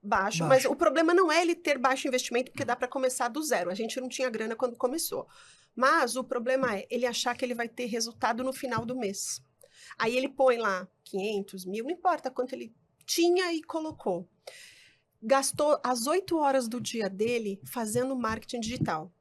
baixo, mas o problema não é ele ter baixo investimento, porque dá para começar do zero. A gente não tinha grana quando começou. Mas o problema é ele achar que ele vai ter resultado no final do mês. Aí ele põe lá 500, 1.000, não importa quanto ele tinha e colocou. gastou as 8 horas do dia dele fazendo marketing digital.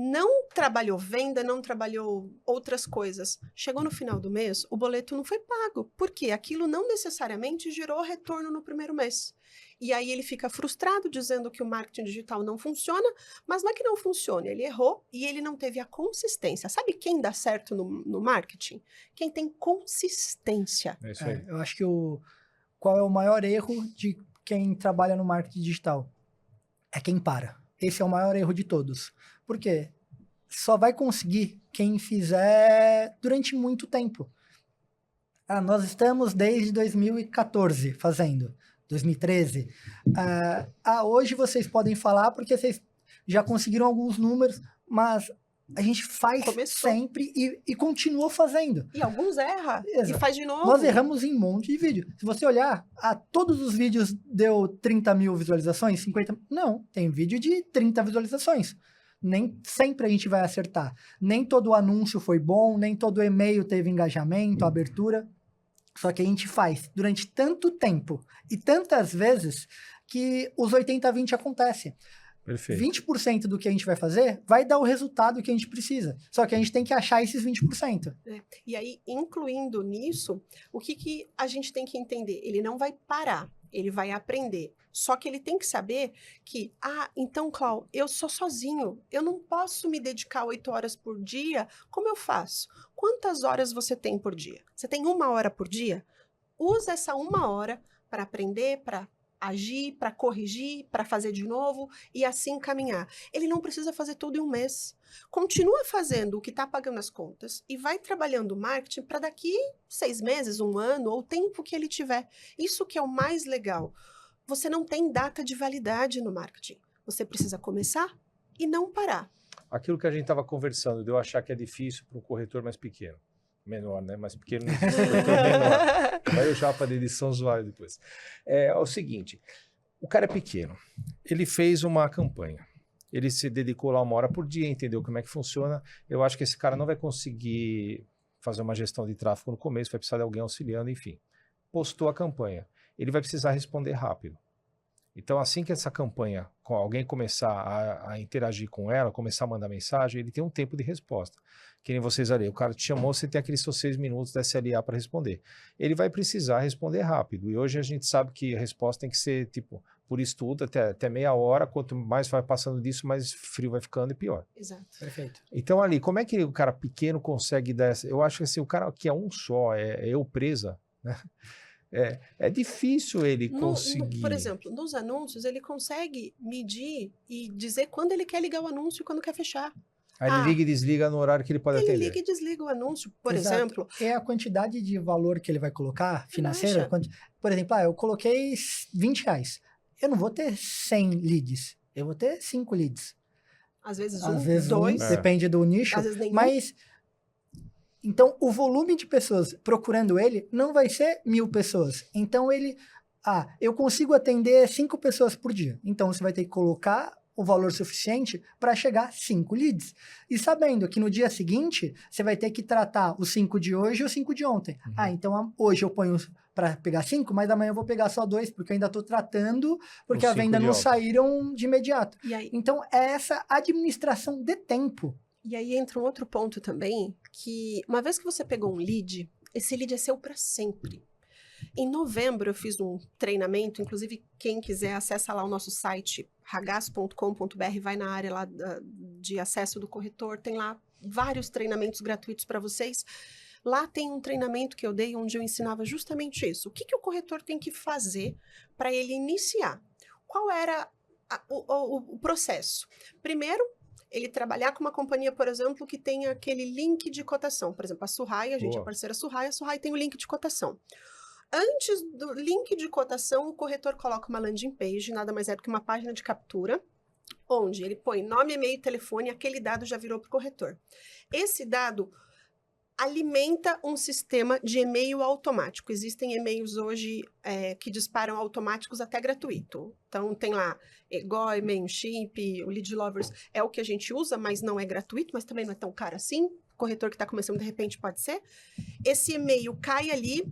Não trabalhou venda, não trabalhou outras coisas. Chegou no final do mês, o boleto não foi pago, porque aquilo não necessariamente gerou retorno no primeiro mês. E aí ele fica frustrado dizendo que o marketing digital não funciona, mas não é que não funciona, ele errou e ele não teve a consistência. Sabe quem dá certo no marketing? Quem tem consistência. É isso aí. Eu acho que qual é o maior erro de quem trabalha no marketing digital? É quem para. Esse é o maior erro de todos. Por quê? Só vai conseguir quem fizer durante muito tempo. Nós estamos desde 2014 fazendo, 2013. Hoje vocês podem falar porque vocês já conseguiram alguns números, mas a gente faz sempre e continua fazendo. E alguns erram e faz de novo. Nós erramos em um monte de vídeo. Se você olhar, todos os vídeos deu 30 mil visualizações, 50... Não, tem vídeo de 30 visualizações. Nem sempre a gente vai acertar. Nem todo anúncio foi bom, nem todo e-mail teve engajamento, abertura. Só que a gente faz durante tanto tempo e tantas vezes que os 80-20 acontecem. Perfeito. 20% do que a gente vai fazer vai dar o resultado que a gente precisa. Só que a gente tem que achar esses 20%. E aí, incluindo nisso, o que a gente tem que entender? Ele não vai parar, ele vai aprender. Só que ele tem que saber que, então, Cláudio, eu sou sozinho, eu não posso me dedicar 8 horas por dia. Como eu faço? Quantas horas você tem por dia? Você tem 1 hora por dia? Usa essa 1 hora para aprender, para agir, para corrigir, para fazer de novo e assim caminhar. Ele não precisa fazer tudo em um mês. Continua fazendo o que está pagando as contas e vai trabalhando o marketing para daqui 6 meses, 1 ano, ou o tempo que ele tiver. Isso que é o mais legal. Você não tem data de validade no marketing. Você precisa começar e não parar. Aquilo que a gente estava conversando, de eu achar que é difícil para um corretor mais pequeno. Menor, né? Mais pequeno não existe corretor menor. Vai o japa de edição zoar depois. É o seguinte, o cara é pequeno, ele fez uma campanha, ele se dedicou lá 1 hora por dia, entendeu como é que funciona. Eu acho que esse cara não vai conseguir fazer uma gestão de tráfego no começo, vai precisar de alguém auxiliando, enfim. Postou a campanha, ele vai precisar responder rápido. Então, assim que essa campanha, com alguém começar a interagir com ela, começar a mandar mensagem, ele tem um tempo de resposta. Que nem vocês ali, o cara te chamou, você tem aqueles seus 6 minutos da SLA para responder. Ele vai precisar responder rápido. E hoje a gente sabe que a resposta tem que ser, tipo, por estudo, até meia hora. Quanto mais vai passando disso, mais frio vai ficando e pior. Exato. Perfeito. Então, ali, como é que o cara pequeno consegue dar essa... Eu acho que assim, o cara que é um só, é eu presa, né? É difícil ele conseguir. Por exemplo, nos anúncios, ele consegue medir e dizer quando ele quer ligar o anúncio e quando quer fechar. Aí ele liga e desliga no horário que ele pode atender. Ele liga e desliga o anúncio, por Exato. exemplo. É a quantidade de valor que ele vai colocar, financeira. Por exemplo, eu coloquei R$20. Eu não vou ter 100 leads. Eu vou ter 5 leads. Às vezes Às vezes 2. Depende do nicho. Às vezes nenhum. Mas... Então, o volume de pessoas procurando ele não vai ser 1000 pessoas. Então, eu consigo atender 5 pessoas por dia. Então, você vai ter que colocar o valor suficiente para chegar 5 leads. E sabendo que no dia seguinte, você vai ter que tratar os 5 de hoje e os 5 de ontem. Uhum. Então, hoje eu ponho para pegar 5, mas amanhã eu vou pegar só 2, porque eu ainda estou tratando, porque a venda não saíram de imediato. E aí, então, é essa administração de tempo. E aí entra um outro ponto também, que uma vez que você pegou um lead, esse lead é seu para sempre. Em novembro eu fiz um treinamento, inclusive quem quiser acessa lá o nosso site ragaz.com.br, vai na área lá de acesso do corretor, tem lá vários treinamentos gratuitos para vocês. Lá tem um treinamento que eu dei onde eu ensinava justamente isso. O que o corretor tem que fazer para ele iniciar? Qual era o processo? Primeiro, ele trabalhar com uma companhia, por exemplo, que tem aquele link de cotação. Por exemplo, a Surrai, a gente é parceira Surrai, a Surrai tem o link de cotação. Antes do link de cotação, o corretor coloca uma landing page, nada mais é do que uma página de captura, onde ele põe nome, e-mail e telefone, aquele dado já virou para o corretor. Esse dado alimenta um sistema de e-mail automático. Existem e-mails hoje que disparam automáticos até gratuito. Então, tem lá Egoi, Mailchimp, o Lead Lovers é o que a gente usa, mas não é gratuito, mas também não é tão caro assim. O corretor que está começando, de repente, pode ser. Esse e-mail cai ali,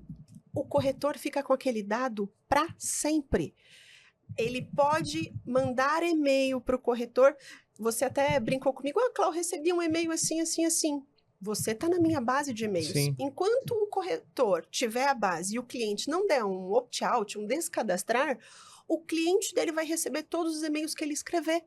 o corretor fica com aquele dado para sempre. Ele pode mandar e-mail para o corretor. Você até brincou comigo, Cláudio, recebi um e-mail assim, assim, assim. Você está na minha base de e-mails. Sim. Enquanto o corretor tiver a base e o cliente não der um opt-out, um descadastrar, o cliente dele vai receber todos os e-mails que ele escrever.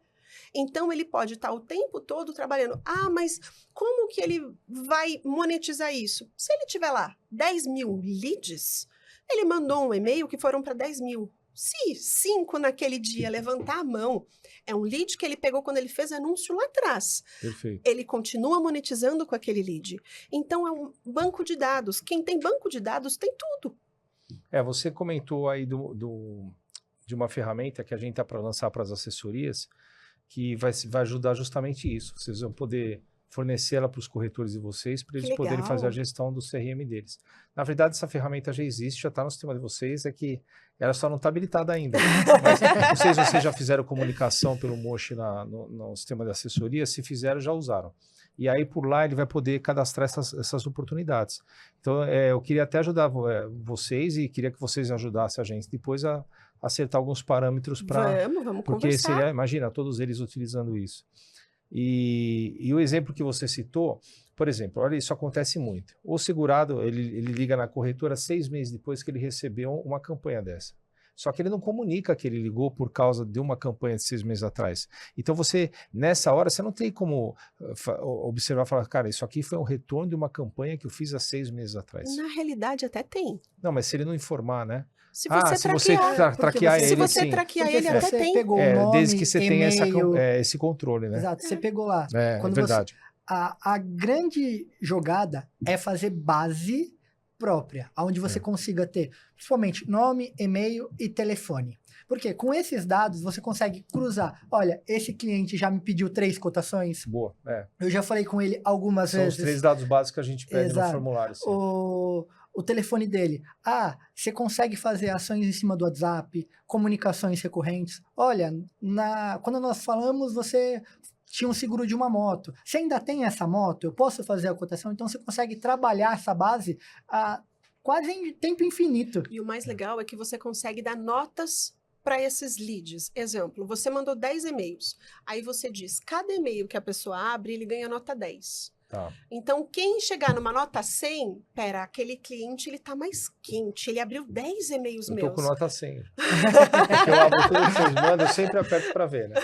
Então, ele pode estar o tempo todo trabalhando. Mas como que ele vai monetizar isso? Se ele tiver lá 10 mil leads, ele mandou um e-mail que foram para 10 mil. Se 5 naquele dia levantar a mão, é um lead que ele pegou quando ele fez anúncio lá atrás. Perfeito. Ele continua monetizando com aquele lead. Então, é um banco de dados. Quem tem banco de dados tem tudo. Você comentou aí de uma ferramenta que a gente está para lançar para as assessorias, que vai ajudar justamente isso. Vocês vão poder fornecer ela para os corretores de vocês, para eles poderem fazer a gestão do CRM deles. Na verdade, essa ferramenta já existe, já está no sistema de vocês, é que ela só não está habilitada ainda. Mas não sei se vocês já fizeram comunicação pelo Moshi no sistema de assessoria, se fizeram, já usaram. E aí, por lá, ele vai poder cadastrar essas oportunidades. Então, eu queria até ajudar vocês e queria que vocês ajudassem a gente depois a acertar alguns parâmetros para... Vamos porque conversar. seria, imagina, todos eles utilizando isso. E o exemplo que você citou, por exemplo, olha, isso acontece muito. O segurado, ele liga na corretora 6 meses depois que ele recebeu uma campanha dessa. Só que ele não comunica que ele ligou por causa de uma campanha de 6 meses atrás. Então nessa hora, você não tem como observar e falar, cara, isso aqui foi um retorno de uma campanha que eu fiz há 6 meses atrás. Na realidade, até tem. Não, mas se ele não informar, né? Se você traquear ele, se você sim. traquear ele, até tem. Pegou o nome, desde que você tenha esse controle, né? Exato, você pegou lá. É verdade. A grande jogada é fazer base própria, onde você consiga ter, principalmente, nome, e-mail e telefone. Porque com esses dados, você consegue cruzar. Olha, esse cliente já me pediu 3 cotações. Boa, Eu já falei com ele algumas vezes. São os 3 dados básicos que a gente pede no formulário. Sim. O telefone dele. Você consegue fazer ações em cima do WhatsApp, comunicações recorrentes. Olha, quando nós falamos, você tinha um seguro de uma moto. Você ainda tem essa moto? Eu posso fazer a cotação? Então, você consegue trabalhar essa base quase em tempo infinito. E o mais legal é que você consegue dar notas para esses leads. Exemplo, você mandou 10 e-mails. Aí você diz, cada e-mail que a pessoa abre, ele ganha nota 10. Tá. Então, quem chegar numa nota 100, aquele cliente, ele tá mais quente. Ele abriu 10 e-mails meus. Eu tô com nota 100. Porque eu abro tudo que vocês mandam, eu sempre aperto para ver, né?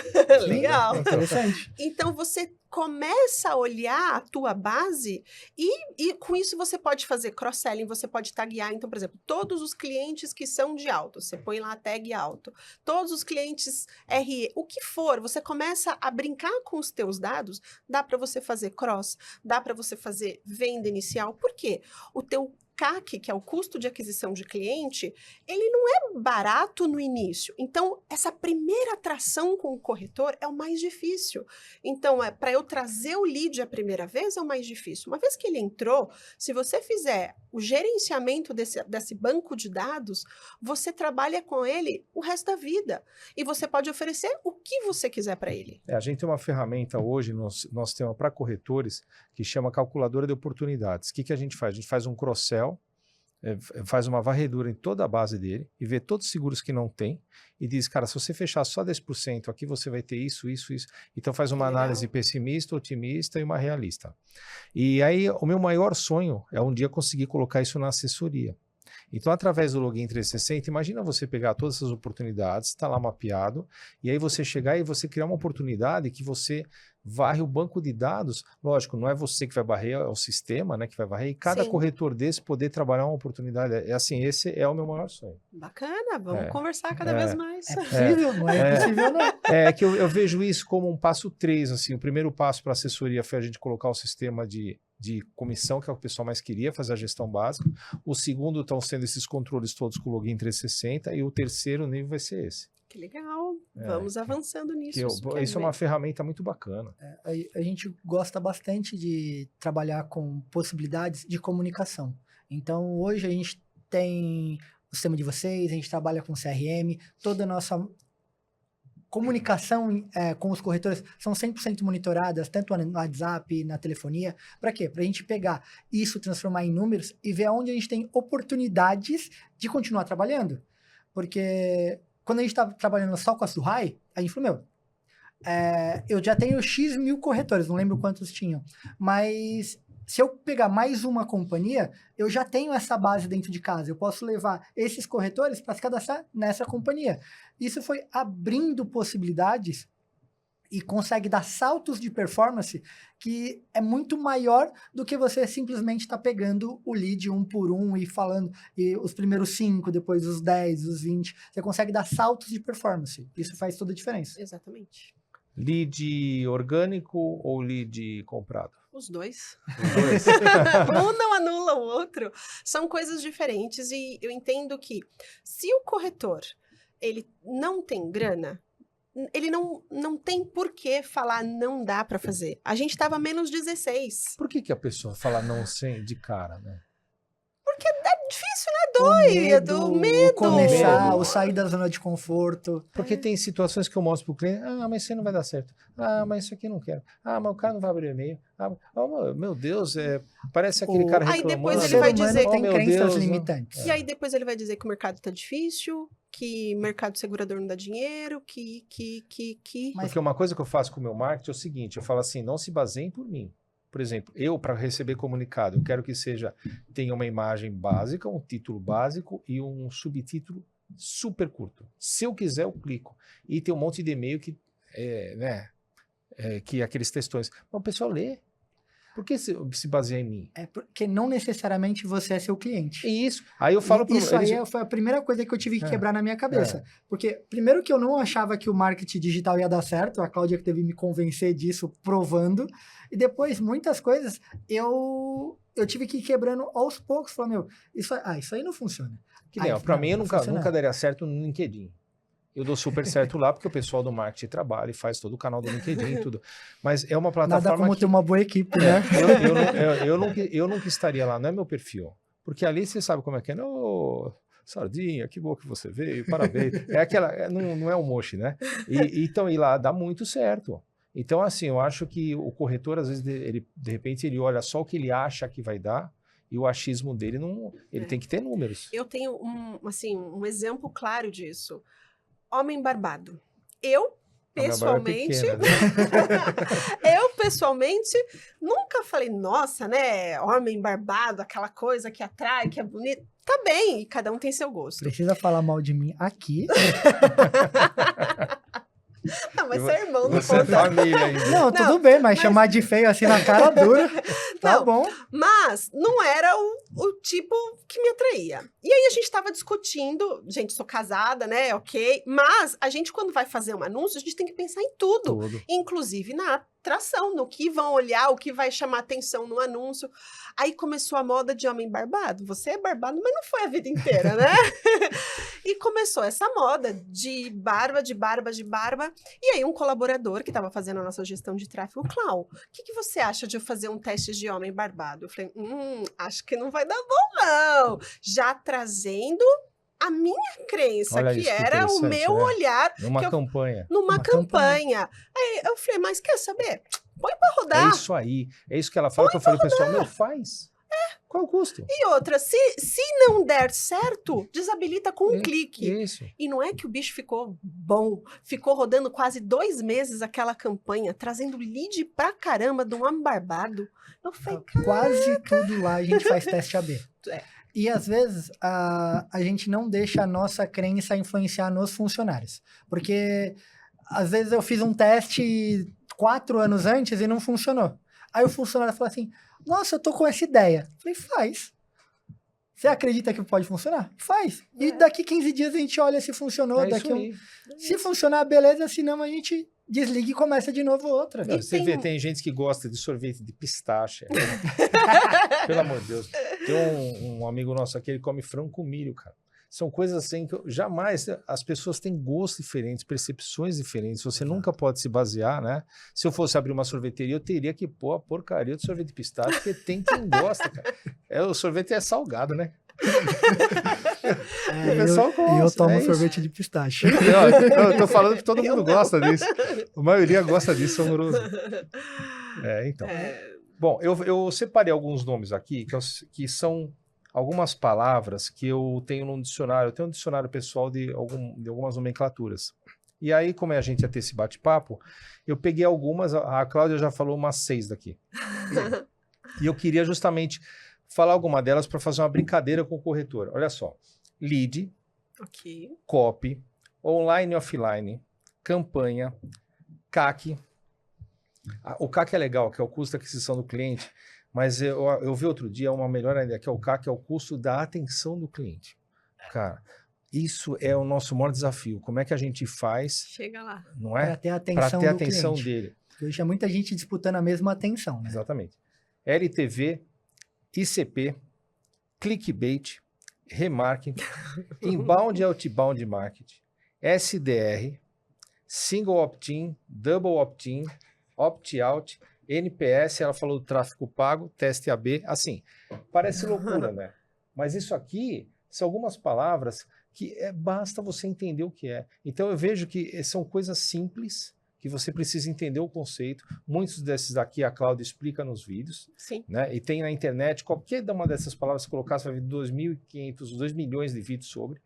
Legal. Interessante. Então, você começa a olhar a tua base e com isso você pode fazer cross-selling, você pode taguear. Então, por exemplo, todos os clientes que são de auto, você põe lá a tag auto. Todos os clientes RE, o que for, você começa a brincar com os teus dados, dá para você fazer cross, dá para você fazer venda inicial. Por quê? O teu CAC, que é o custo de aquisição de cliente, ele não é barato no início. Então, essa primeira atração com o corretor é o mais difícil. Então, para eu trazer o lead a primeira vez é o mais difícil. Uma vez que ele entrou, se você fizer o gerenciamento desse banco de dados, você trabalha com ele o resto da vida. E você pode oferecer o que você quiser para ele. A gente tem uma ferramenta hoje no nosso sistema para corretores que chama calculadora de oportunidades. O que a gente faz? A gente faz um cross-sell, faz uma varredura em toda a base dele e vê todos os seguros que não tem e diz, cara, se você fechar só 10%, aqui você vai ter isso. Então faz uma análise pessimista, otimista e uma realista. E aí o meu maior sonho é um dia conseguir colocar isso na assessoria. Então, através do Login 360, imagina você pegar todas essas oportunidades, está lá mapeado, e aí você chegar e você criar uma oportunidade que você varre o banco de dados. Lógico, não é você que vai varrer, é o sistema, né, que vai varrer, e cada corretor desse poder trabalhar uma oportunidade. Esse é o meu maior sonho. Bacana, vamos conversar cada vez mais. É possível, não é impossível, não. É que eu vejo isso como um passo 3, assim, o primeiro passo para a assessoria foi a gente colocar o sistema de comissão, que é o que o pessoal mais queria, fazer a gestão básica. O segundo estão sendo esses controles todos com o Login 360 e o terceiro nível vai ser esse. Que legal, vamos avançando nisso. Isso é uma ferramenta muito bacana. A gente gosta bastante de trabalhar com possibilidades de comunicação. Então, hoje a gente tem o sistema de vocês, a gente trabalha com CRM, toda a nossa comunicação com os corretores são 100% monitoradas, tanto no WhatsApp, na telefonia. Para quê? Para a gente pegar isso, transformar em números e ver onde a gente tem oportunidades de continuar trabalhando. Porque quando a gente estava trabalhando só com a Suhai, a gente falou, eu já tenho X mil corretores, não lembro quantos tinham, mas se eu pegar mais uma companhia, eu já tenho essa base dentro de casa, eu posso levar esses corretores para se cadastrar nessa companhia. Isso foi abrindo possibilidades e consegue dar saltos de performance que é muito maior do que você simplesmente estar pegando o lead um por um e falando e os primeiros 5, depois os 10, os 20. Você consegue dar saltos de performance. Isso faz toda a diferença. Exatamente. Lead orgânico ou lead comprado? Os dois. Os dois. Um não anula o outro. São coisas diferentes e eu entendo que se o corretor ele não tem grana, ele não tem por que falar não dá para fazer. A gente estava menos 16. Por que a pessoa fala não sem de cara, né? Porque é difícil, né? O medo. O começar, medo. o sair da zona de conforto. Porque tem situações que eu mostro pro cliente, mas isso aí não vai dar certo. Mas isso aqui eu não quero. Mas o cara não vai abrir o e-mail. Meu Deus, parece aquele cara reclamando. Aí depois O ele ser vai humano dizer... tem meu crenças Deus, limitantes. E aí depois ele vai dizer que o mercado tá difícil, que mercado segurador não dá dinheiro, que... Porque uma coisa que eu faço com o meu marketing é o seguinte, eu falo assim, não se baseiem por mim. Por exemplo, eu, para receber comunicado, eu quero que tenha uma imagem básica, um título básico e um subtítulo super curto. Se eu quiser, eu clico. E tem um monte de e-mail que aqueles textões. Mas o pessoal lê. Por que se baseia em mim? É porque não necessariamente você é seu cliente. Isso. Aí eu falo Isso aí foi a primeira coisa que eu tive que quebrar na minha cabeça. Porque, primeiro que eu não achava que o marketing digital ia dar certo, a Cláudia que teve que me convencer disso, provando. E depois, muitas coisas, eu tive que ir quebrando aos poucos. Falando, isso aí não funciona. Para mim, eu nunca daria certo no LinkedIn. Eu dou super certo lá, porque o pessoal do marketing trabalha e faz todo o canal do LinkedIn e tudo. Mas é uma plataforma Nada como ter uma boa equipe, né? Eu nunca estaria lá, não é meu perfil. Porque ali você sabe como é que é. Sardinha, que bom que você veio, parabéns. Não é um moche, né? Então, ir lá dá muito certo. Então, assim, eu acho que o corretor, às vezes, de repente, ele olha só o que ele acha que vai dar, e o achismo dele, ele tem que ter números. Eu tenho um exemplo claro disso. Homem barbado. Eu, pessoalmente, nunca falei, nossa, né, homem barbado, aquela coisa que atrai, que é bonito. Tá bem, cada um tem seu gosto. Precisa falar mal de mim aqui. Não, mas ser irmão não Você é conta. família ainda. Não, tudo bem, mas chamar de feio assim na cara dura, tá Não, bom. Mas não era o tipo que me atraía. E aí a gente tava discutindo, gente, sou casada, né, ok, mas a gente quando vai fazer um anúncio, a gente tem que pensar em tudo. Inclusive na atração, no que vão olhar, o que vai chamar atenção no anúncio. Aí começou a moda de homem barbado. Você é barbado, mas não foi a vida inteira, né? E começou essa moda de barba. E aí um colaborador que estava fazendo a nossa gestão de tráfego, Clau, o que você acha de eu fazer um teste de homem barbado? Eu falei, acho que não vai dar bom, não. Já trazendo a minha crença, Olha que isso, que era o meu olhar. Numa campanha. Numa campanha. Aí eu falei, mas quer saber? Põe pra rodar. É isso aí. É isso que ela fala, que eu falei, pessoal, faz. Qual o custo? E outra, se não der certo, desabilita com um clique. Isso. E não é que o bicho ficou bom. Ficou rodando quase 2 meses aquela campanha, trazendo lead pra caramba de um homem barbado. Eu falei, quase tudo lá a gente faz teste AB. É. E às vezes a gente não deixa a nossa crença influenciar nos funcionários. Porque às vezes eu fiz um teste 4 anos antes e não funcionou. Aí o funcionário falou assim, nossa, eu tô com essa ideia. Eu falei, faz. Você acredita que pode funcionar? Faz. E daqui 15 dias a gente olha se funcionou. Se funcionar, beleza. Se não, a gente desliga e começa de novo outra. Não, você vê, tem gente que gosta de sorvete de pistache. Pelo amor de Deus. Tem um amigo nosso aqui, ele come frango com milho, cara. São coisas assim que jamais... As pessoas têm gostos diferentes, percepções diferentes. Você nunca pode se basear, né? Se eu fosse abrir uma sorveteria, eu teria que pôr a porcaria do sorvete de pistache, porque tem quem gosta, cara. O sorvete é salgado, né? O pessoal gosta. Eu tomo sorvete de pistache. Eu tô falando que todo mundo gosta disso. A maioria gosta disso, amoroso. Então. Bom, eu separei alguns nomes aqui que são algumas palavras que eu tenho num dicionário. Eu tenho um dicionário pessoal de algumas nomenclaturas. E aí, como a gente ia ter esse bate-papo, eu peguei algumas, a Cláudia já falou umas 6 daqui. E eu queria justamente falar alguma delas para fazer uma brincadeira com o corretor. Olha só, lead, Ok. copy, online e offline, campanha, CAC. O CAC é legal, que é o custo de aquisição do cliente, mas eu vi outro dia uma melhor ainda, que é o CAC, que é o custo da atenção do cliente. Cara, isso é o nosso maior desafio. Como é que a gente faz, Chega lá. não Para é? ter a Para atenção ter a do atenção cliente. dele. Porque hoje é muita gente disputando a mesma atenção, né? Exatamente. LTV, ICP, clickbait, remarketing, inbound e outbound marketing, SDR, single opt-in, double opt-in, opt-out, NPS, ela falou do tráfego pago, teste AB, assim, parece loucura, né? Mas isso aqui são algumas palavras que basta você entender o que é. Então eu vejo que são coisas simples, que você precisa entender o conceito. Muitos desses aqui a Cláudia explica nos vídeos, Sim. né? E tem na internet, qualquer uma dessas palavras que colocar, você vai ver 2.500, 2 milhões de vídeos sobre.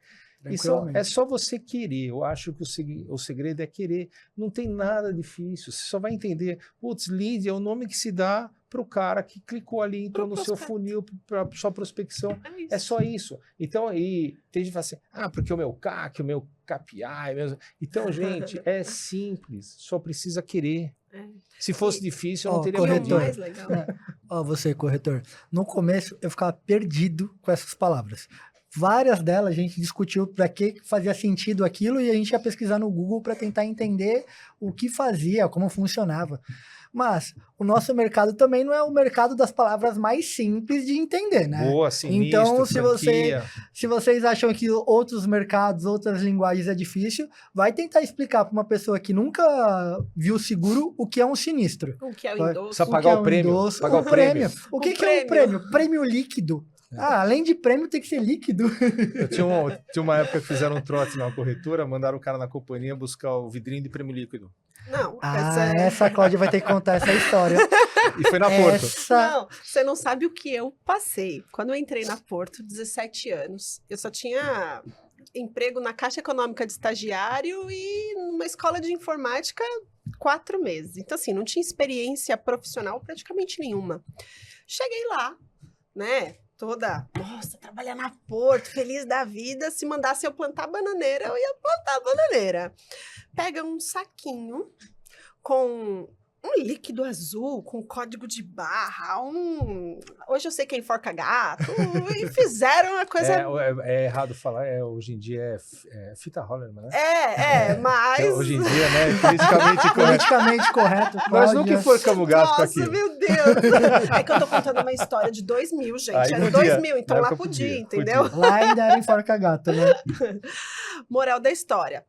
Isso é só você querer. Eu acho que o segredo é querer. Não tem nada difícil. Você só vai entender. Putz, lead é o nome que se dá para o cara que clicou ali, entrou no seu funil para sua prospecção. É só isso. Então, aí tem gente que fala assim, porque o meu CAC, o meu KPI... Então, gente, é simples. Só precisa querer. Se fosse difícil, eu não teria corretor. Mais legal. Você, corretor. No começo, eu ficava perdido com essas palavras. Várias delas a gente discutiu para que fazia sentido aquilo e a gente ia pesquisar no Google para tentar entender o que fazia, como funcionava. Mas o nosso mercado também não é o mercado das palavras mais simples de entender, né? Boa, sinistro, então, franquia. se vocês acham que outros mercados, outras linguagens é difícil, vai tentar explicar para uma pessoa que nunca viu seguro o que é um sinistro. O que é o endosso? Precisa pagar o prêmio. Pagar o prêmio. O que é um prêmio? Prêmio líquido. Além de prêmio, tem que ser líquido. Eu tinha uma época que fizeram um trote na corretora, mandaram o cara na companhia buscar o vidrinho de prêmio líquido. Não, essa Cláudia vai ter que contar essa história. E foi na Porto. Não, você não sabe o que eu passei. Quando eu entrei na Porto, 17 anos, eu só tinha emprego na Caixa Econômica de estagiário e numa escola de informática 4 meses. Então, assim, não tinha experiência profissional praticamente nenhuma. Cheguei lá, né? Nossa, trabalhar na Porto, feliz da vida. Se mandasse eu plantar bananeira, eu ia plantar bananeira. Pega um saquinho com um líquido azul, com código de barra, hoje eu sei que é enforca gato, e fizeram a coisa... É errado falar, hoje em dia é fita roller, né? Mas... Hoje em dia, né, politicamente correto. Nós nunca enforcamos gato aqui. Nossa, meu Deus! É que eu tô contando uma história de 2000, gente. Era 2000, então lá podia, entendeu? Lá ainda era enforca gato, né? Moral da história.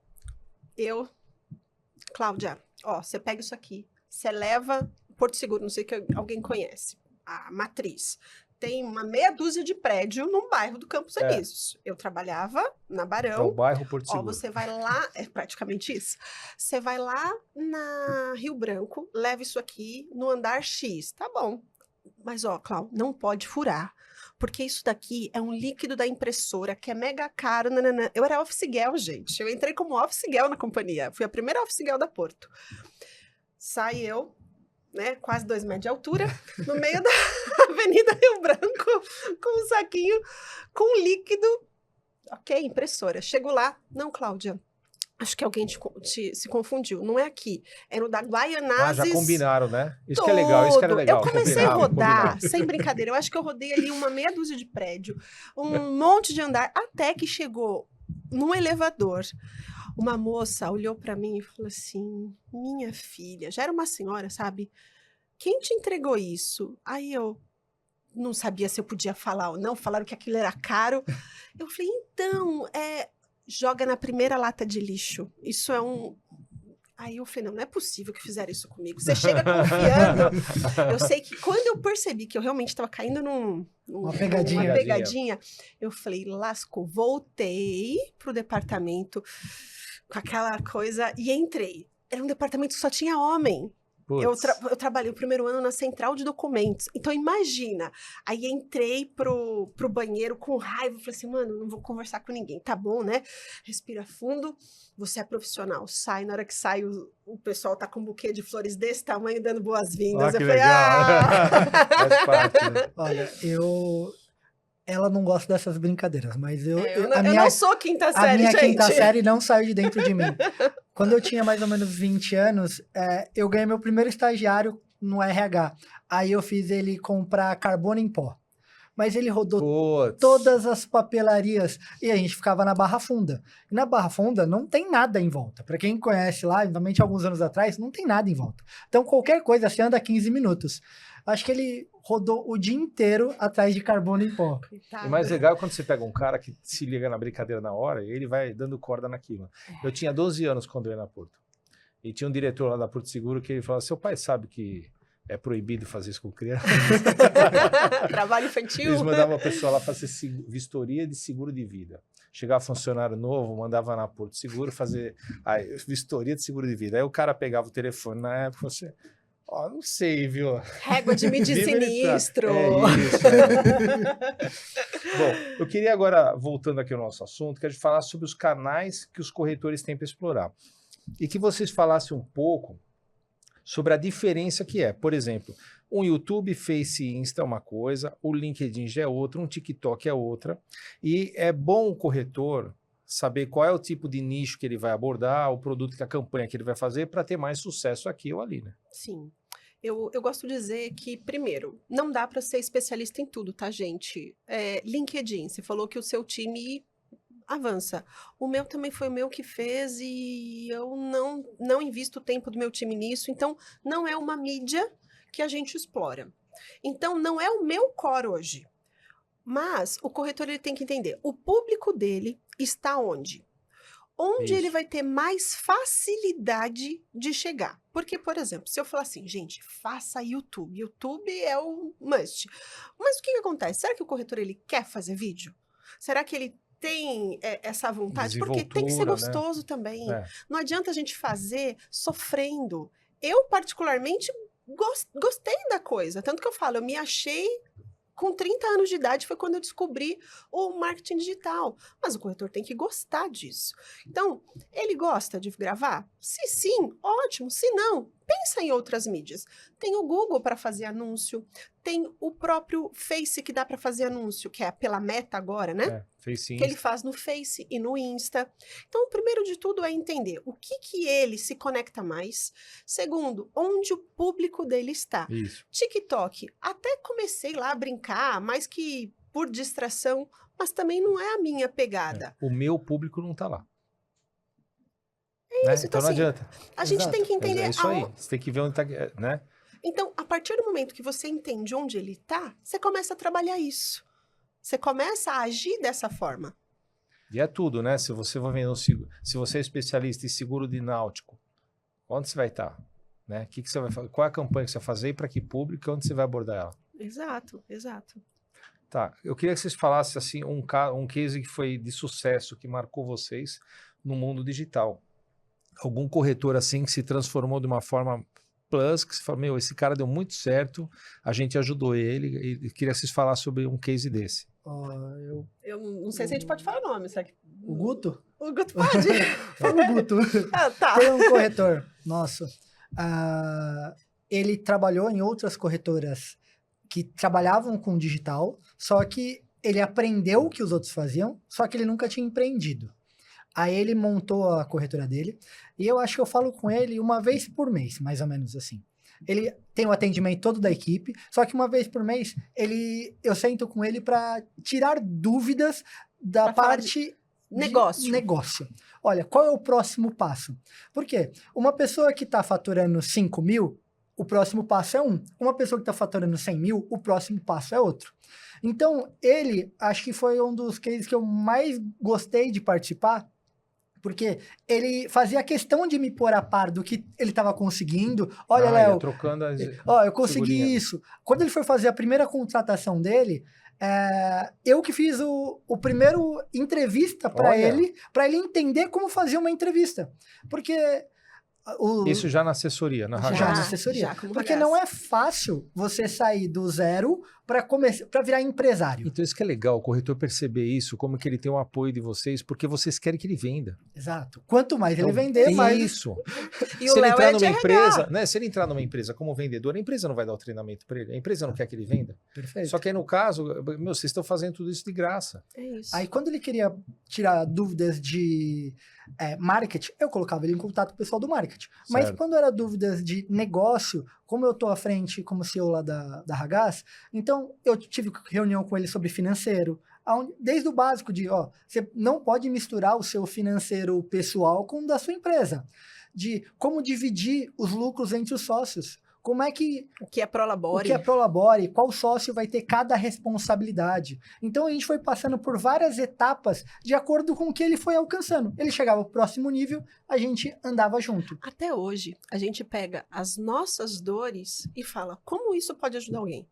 Cláudia, você pega isso aqui, você leva Porto Seguro, não sei que alguém conhece, a Matriz. Tem uma meia dúzia de prédio num bairro do Campos Elíseos. Eu trabalhava na Barão. É o bairro Porto Seguro. Você vai lá, é praticamente isso. Você vai lá na Rio Branco, leva isso aqui no andar X. Tá bom. Mas, Cláudia, não pode furar. Porque isso daqui é um líquido da impressora que é mega caro. Nanana. Eu era office girl, gente. Eu entrei como office girl na companhia. Fui a primeira office girl da Porto. Sai eu, né, quase 2 metros de altura, no meio da Avenida Rio Branco, com um saquinho, com líquido. Ok, impressora. Chego lá. Não, Cláudia. Acho que alguém se confundiu. Não é aqui. É no da Guaianazes. Já combinaram, né? Isso que é legal, isso que era legal. Eu comecei a rodar, sem brincadeira. Eu acho que eu rodei ali uma meia dúzia de prédio, um monte de andar, até que chegou num elevador. Uma moça olhou para mim e falou assim, minha filha, já era uma senhora, sabe? Quem te entregou isso? Aí eu não sabia se eu podia falar ou não, falaram que aquilo era caro. Eu falei, então, joga na primeira lata de lixo. Isso é um... Aí eu falei, não é possível que fizeram isso comigo. Você chega confiando. Eu sei que quando eu percebi que eu realmente estava caindo uma pegadinha, eu falei, lascou. Voltei pro departamento com aquela coisa e entrei. Era um departamento que só tinha homem. Putz. Eu trabalhei o primeiro ano na central de documentos. Então, imagina. Aí entrei pro banheiro com raiva. Falei assim, mano, não vou conversar com ninguém. Tá bom, né? Respira fundo. Você é profissional. Sai. Na hora que sai, o pessoal tá com um buquê de flores desse tamanho, dando boas-vindas. Ah, que Eu falei, legal. Faz parte, né? Olha, ela não gosta dessas brincadeiras, mas eu não sou quinta a série, minha gente. quinta série não saiu de dentro de mim. Quando eu tinha mais ou menos 20 anos, eu ganhei meu primeiro estagiário no RH. Aí eu fiz ele comprar carbono em pó. Mas ele rodou Putz. todas as papelarias e a gente ficava na Barra Funda. E na Barra Funda não tem nada em volta. Para quem conhece lá, normalmente alguns anos atrás, não tem nada em volta. Então qualquer coisa, você anda 15 minutos. Acho que ele rodou o dia inteiro atrás de carbono em pó. O mais legal é quando você pega um cara que se liga na brincadeira na hora e ele vai dando corda naquilo. Eu tinha 12 anos quando eu ia na Porto. E tinha um diretor lá da Porto Seguro que ele falava, seu pai sabe que é proibido fazer isso com criança? Trabalho infantil. Eles mandavam a pessoa lá fazer vistoria de seguro de vida. Chegava funcionário novo, mandava na Porto Seguro fazer a vistoria de seguro de vida. Aí o cara pegava o telefone na época e falou assim, ó, não sei, viu? Régua de medir sinistro. Isso. Bom, eu queria agora, voltando aqui ao nosso assunto, que a gente falasse sobre os canais que os corretores têm para explorar. E que vocês falassem um pouco sobre a diferença que é. Por exemplo, um YouTube, Face e Insta é uma coisa, o LinkedIn já é outra, um TikTok é outra. E é bom o corretor saber qual é o tipo de nicho que ele vai abordar, o produto que a campanha que ele vai fazer para ter mais sucesso aqui ou ali, né? Sim. Eu gosto de dizer que, primeiro, não dá para ser especialista em tudo, tá, gente? LinkedIn, você falou que o seu time avança. O meu também foi o meu que fez e eu não invisto o tempo do meu time nisso, então não é uma mídia que a gente explora. Então, não é o meu core hoje. Mas o corretor ele tem que entender, o público dele está onde? Onde ele vai ter mais facilidade de chegar. Porque, por exemplo, se eu falar assim, gente, faça YouTube. YouTube é o must. Mas o que acontece? Será que o corretor ele quer fazer vídeo? Será que ele tem essa vontade? Porque tem que ser gostoso, né? Também. Não adianta a gente fazer sofrendo. Eu, particularmente, gostei da coisa. Tanto que eu falo, eu me achei... Com 30 anos de idade foi quando eu descobri o marketing digital. Mas o corretor tem que gostar disso. Então, ele gosta de gravar? Se sim, ótimo. Se não, pensa em outras mídias. Tem o Google para fazer anúncio, tem o próprio Face que dá para fazer anúncio, que é pela Meta agora, né? Face que ele faz no Face e no Insta. Então, o primeiro de tudo é entender o que ele se conecta mais. Segundo, onde o público dele está. Isso. TikTok, até comecei lá a brincar, mais que por distração, mas também não é a minha pegada. O meu público não está lá. É isso, então não assim, adianta. A gente tem que entender... É isso aí, você tem que ver onde está, né? Então, a partir do momento que você entende onde ele está, você começa a trabalhar isso. Você começa a agir dessa forma. E é tudo, né? Se você vai vender se você é especialista em seguro de náutico, onde você vai estar? Né? Que você vai fazer? Qual é a campanha que você vai fazer e para que público e onde você vai abordar ela? Exato. Tá, eu queria que vocês falassem assim, um case que foi de sucesso, que marcou vocês no mundo digital. Algum corretor assim que se transformou de uma forma plus, que você fala, meu, esse cara deu muito certo, a gente ajudou ele, e queria que vocês falassem sobre um case desse. Eu não sei se a gente pode falar o nome. Será que... O Guto? O Guto pode? Fala o Guto. Tá. Tem um corretor nosso. Ele trabalhou em outras corretoras que trabalhavam com digital, só que ele aprendeu o que os outros faziam, só que ele nunca tinha empreendido. Aí ele montou a corretora dele, e eu acho que eu falo com ele uma vez por mês, mais ou menos assim. Ele tem o atendimento todo da equipe, só que uma vez por mês eu sento com ele para tirar dúvidas da parte negócio. Olha, qual é o próximo passo? Por quê? Uma pessoa que está faturando 5 mil, o próximo passo é um. Uma pessoa que está faturando 100 mil, o próximo passo é outro. Então, acho que foi um dos cases que eu mais gostei de participar, porque ele fazia questão de me pôr a par do que ele estava conseguindo. Olha, Léo, trocando eu consegui isso. Quando ele foi fazer a primeira contratação dele, eu que fiz o primeiro entrevista para ele entender como fazer uma entrevista. Porque Isso já na assessoria, na Já Ragaz. na assessoria. já como Porque Ragaz. não é fácil você sair do zero para virar empresário. Então isso que é legal, o corretor perceber isso, como que ele tem o apoio de vocês, porque vocês querem que ele venda. Exato. Quanto mais ele Então, vender, mais... isso. E Se o ele Léo entrar é numa de empresa, RH. né? Se ele entrar numa empresa como vendedor, a empresa não vai dar o treinamento para ele. A empresa não quer que ele venda. Perfeito. Só que aí no caso, meu, vocês estão fazendo tudo isso de graça. É isso. Aí quando ele queria tirar dúvidas de marketing, eu colocava ele em contato com o pessoal do marketing. Mas Certo. quando era dúvidas de negócio, como eu tô à frente como CEO lá da Ragaz, então eu tive reunião com ele sobre financeiro, desde o básico de, ó, você não pode misturar o seu financeiro pessoal com o da sua empresa, de como dividir os lucros entre os sócios. Como é que O que é Prolabore? o que é Prolabore, qual sócio vai ter cada responsabilidade. Então a gente foi passando por várias etapas de acordo com o que ele foi alcançando. Ele chegava ao próximo nível, a gente andava junto. Até hoje, a gente pega as nossas dores e fala, como isso pode ajudar alguém?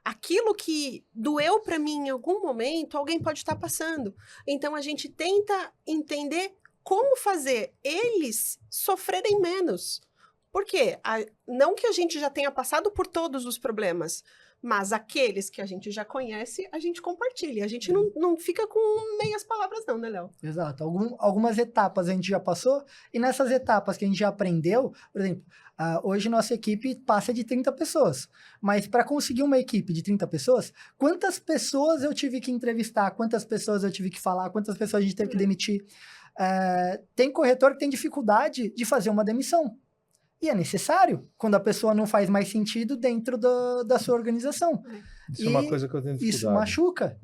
Aquilo que doeu para mim em algum momento, alguém pode estar passando. Então a gente tenta entender como fazer eles sofrerem menos. Por quê? Não que a gente já tenha passado por todos os problemas, mas aqueles que a gente já conhece, a gente compartilha. A gente não fica com meias palavras não, né, Léo? Exato. Algumas etapas a gente já passou, e nessas etapas que a gente já aprendeu, por exemplo, hoje nossa equipe passa de 30 pessoas. Mas para conseguir uma equipe de 30 pessoas, quantas pessoas eu tive que entrevistar, quantas pessoas eu tive que falar, quantas pessoas a gente teve que demitir? Tem corretor que tem dificuldade de fazer uma demissão. E é necessário quando a pessoa não faz mais sentido dentro da sua organização. Isso é uma coisa que eu tenho dificuldade. Isso machuca.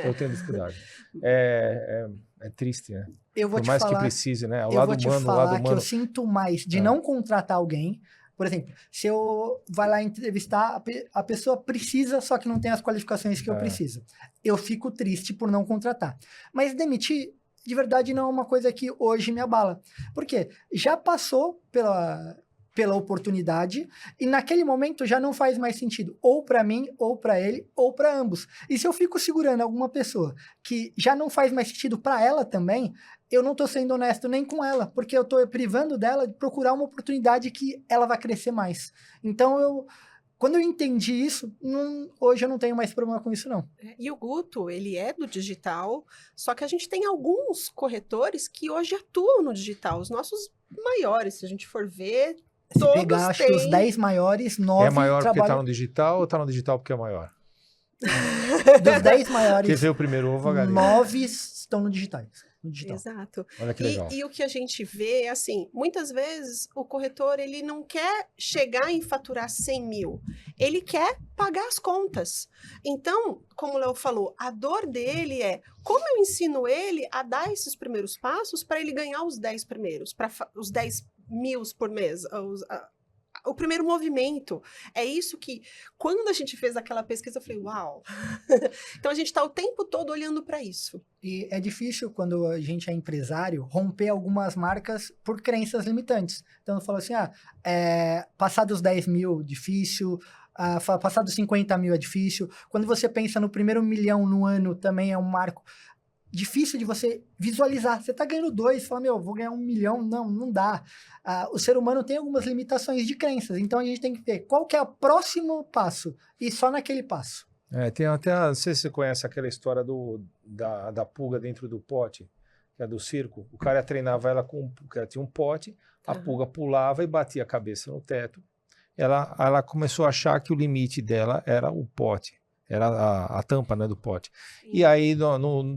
Eu tenho dificuldade. É triste, né? Eu vou Por te mais que falar, precise, né? O eu lado vou te humano, o falar lado que eu humano. sinto mais de não contratar alguém. Por exemplo, se eu vai lá entrevistar, a pessoa precisa, só que não tem as qualificações que eu preciso. Eu fico triste por não contratar. Mas demitir, de verdade, não é uma coisa que hoje me abala. Por quê? Já passou pela oportunidade, e naquele momento já não faz mais sentido, ou para mim, ou para ele, ou para ambos. E se eu fico segurando alguma pessoa que já não faz mais sentido para ela também, eu não estou sendo honesto nem com ela, porque eu estou privando dela de procurar uma oportunidade que ela vai crescer mais. Então, quando eu entendi isso, hoje eu não tenho mais problema com isso, não. E o Guto, ele é do digital, só que a gente tem alguns corretores que hoje atuam no digital, os nossos maiores, se a gente for ver, Se todos pegar, acho que os 10 maiores, 9 É maior porque tá trabalham... no digital ou tá no digital porque é maior? Dos 10 Quem maiores, veio primeiro ovo, a galinha. 9 estão no digital. Exato. Olha que legal. E o que a gente vê é assim, muitas vezes o corretor ele não quer chegar em faturar 100 mil, ele quer pagar as contas. Então, como o Léo falou, a dor dele é como eu ensino ele a dar esses primeiros passos para ele ganhar os 10 primeiros, para os 10 mil por mês, o primeiro movimento. É isso que, quando a gente fez aquela pesquisa, eu falei, uau! Então, a gente está o tempo todo olhando para isso. E é difícil, quando a gente é empresário, romper algumas marcas por crenças limitantes. Então, eu falo assim, passar dos 10 mil, difícil, passar dos 50 mil é difícil. Quando você pensa no primeiro 1 milhão no ano, também é um marco difícil de você visualizar. Você tá ganhando 2, fala, vou ganhar 1 milhão. Não dá. O ser humano tem algumas limitações de crenças, então a gente tem que ver qual que é o próximo passo, e só naquele passo. Tem até, não sei se você conhece aquela história da pulga dentro do pote, que é do circo. O cara treinava ela tinha um pote, a pulga pulava e batia a cabeça no teto. Ela começou a achar que o limite dela era o pote. Era a tampa, né, do pote. Sim. E aí,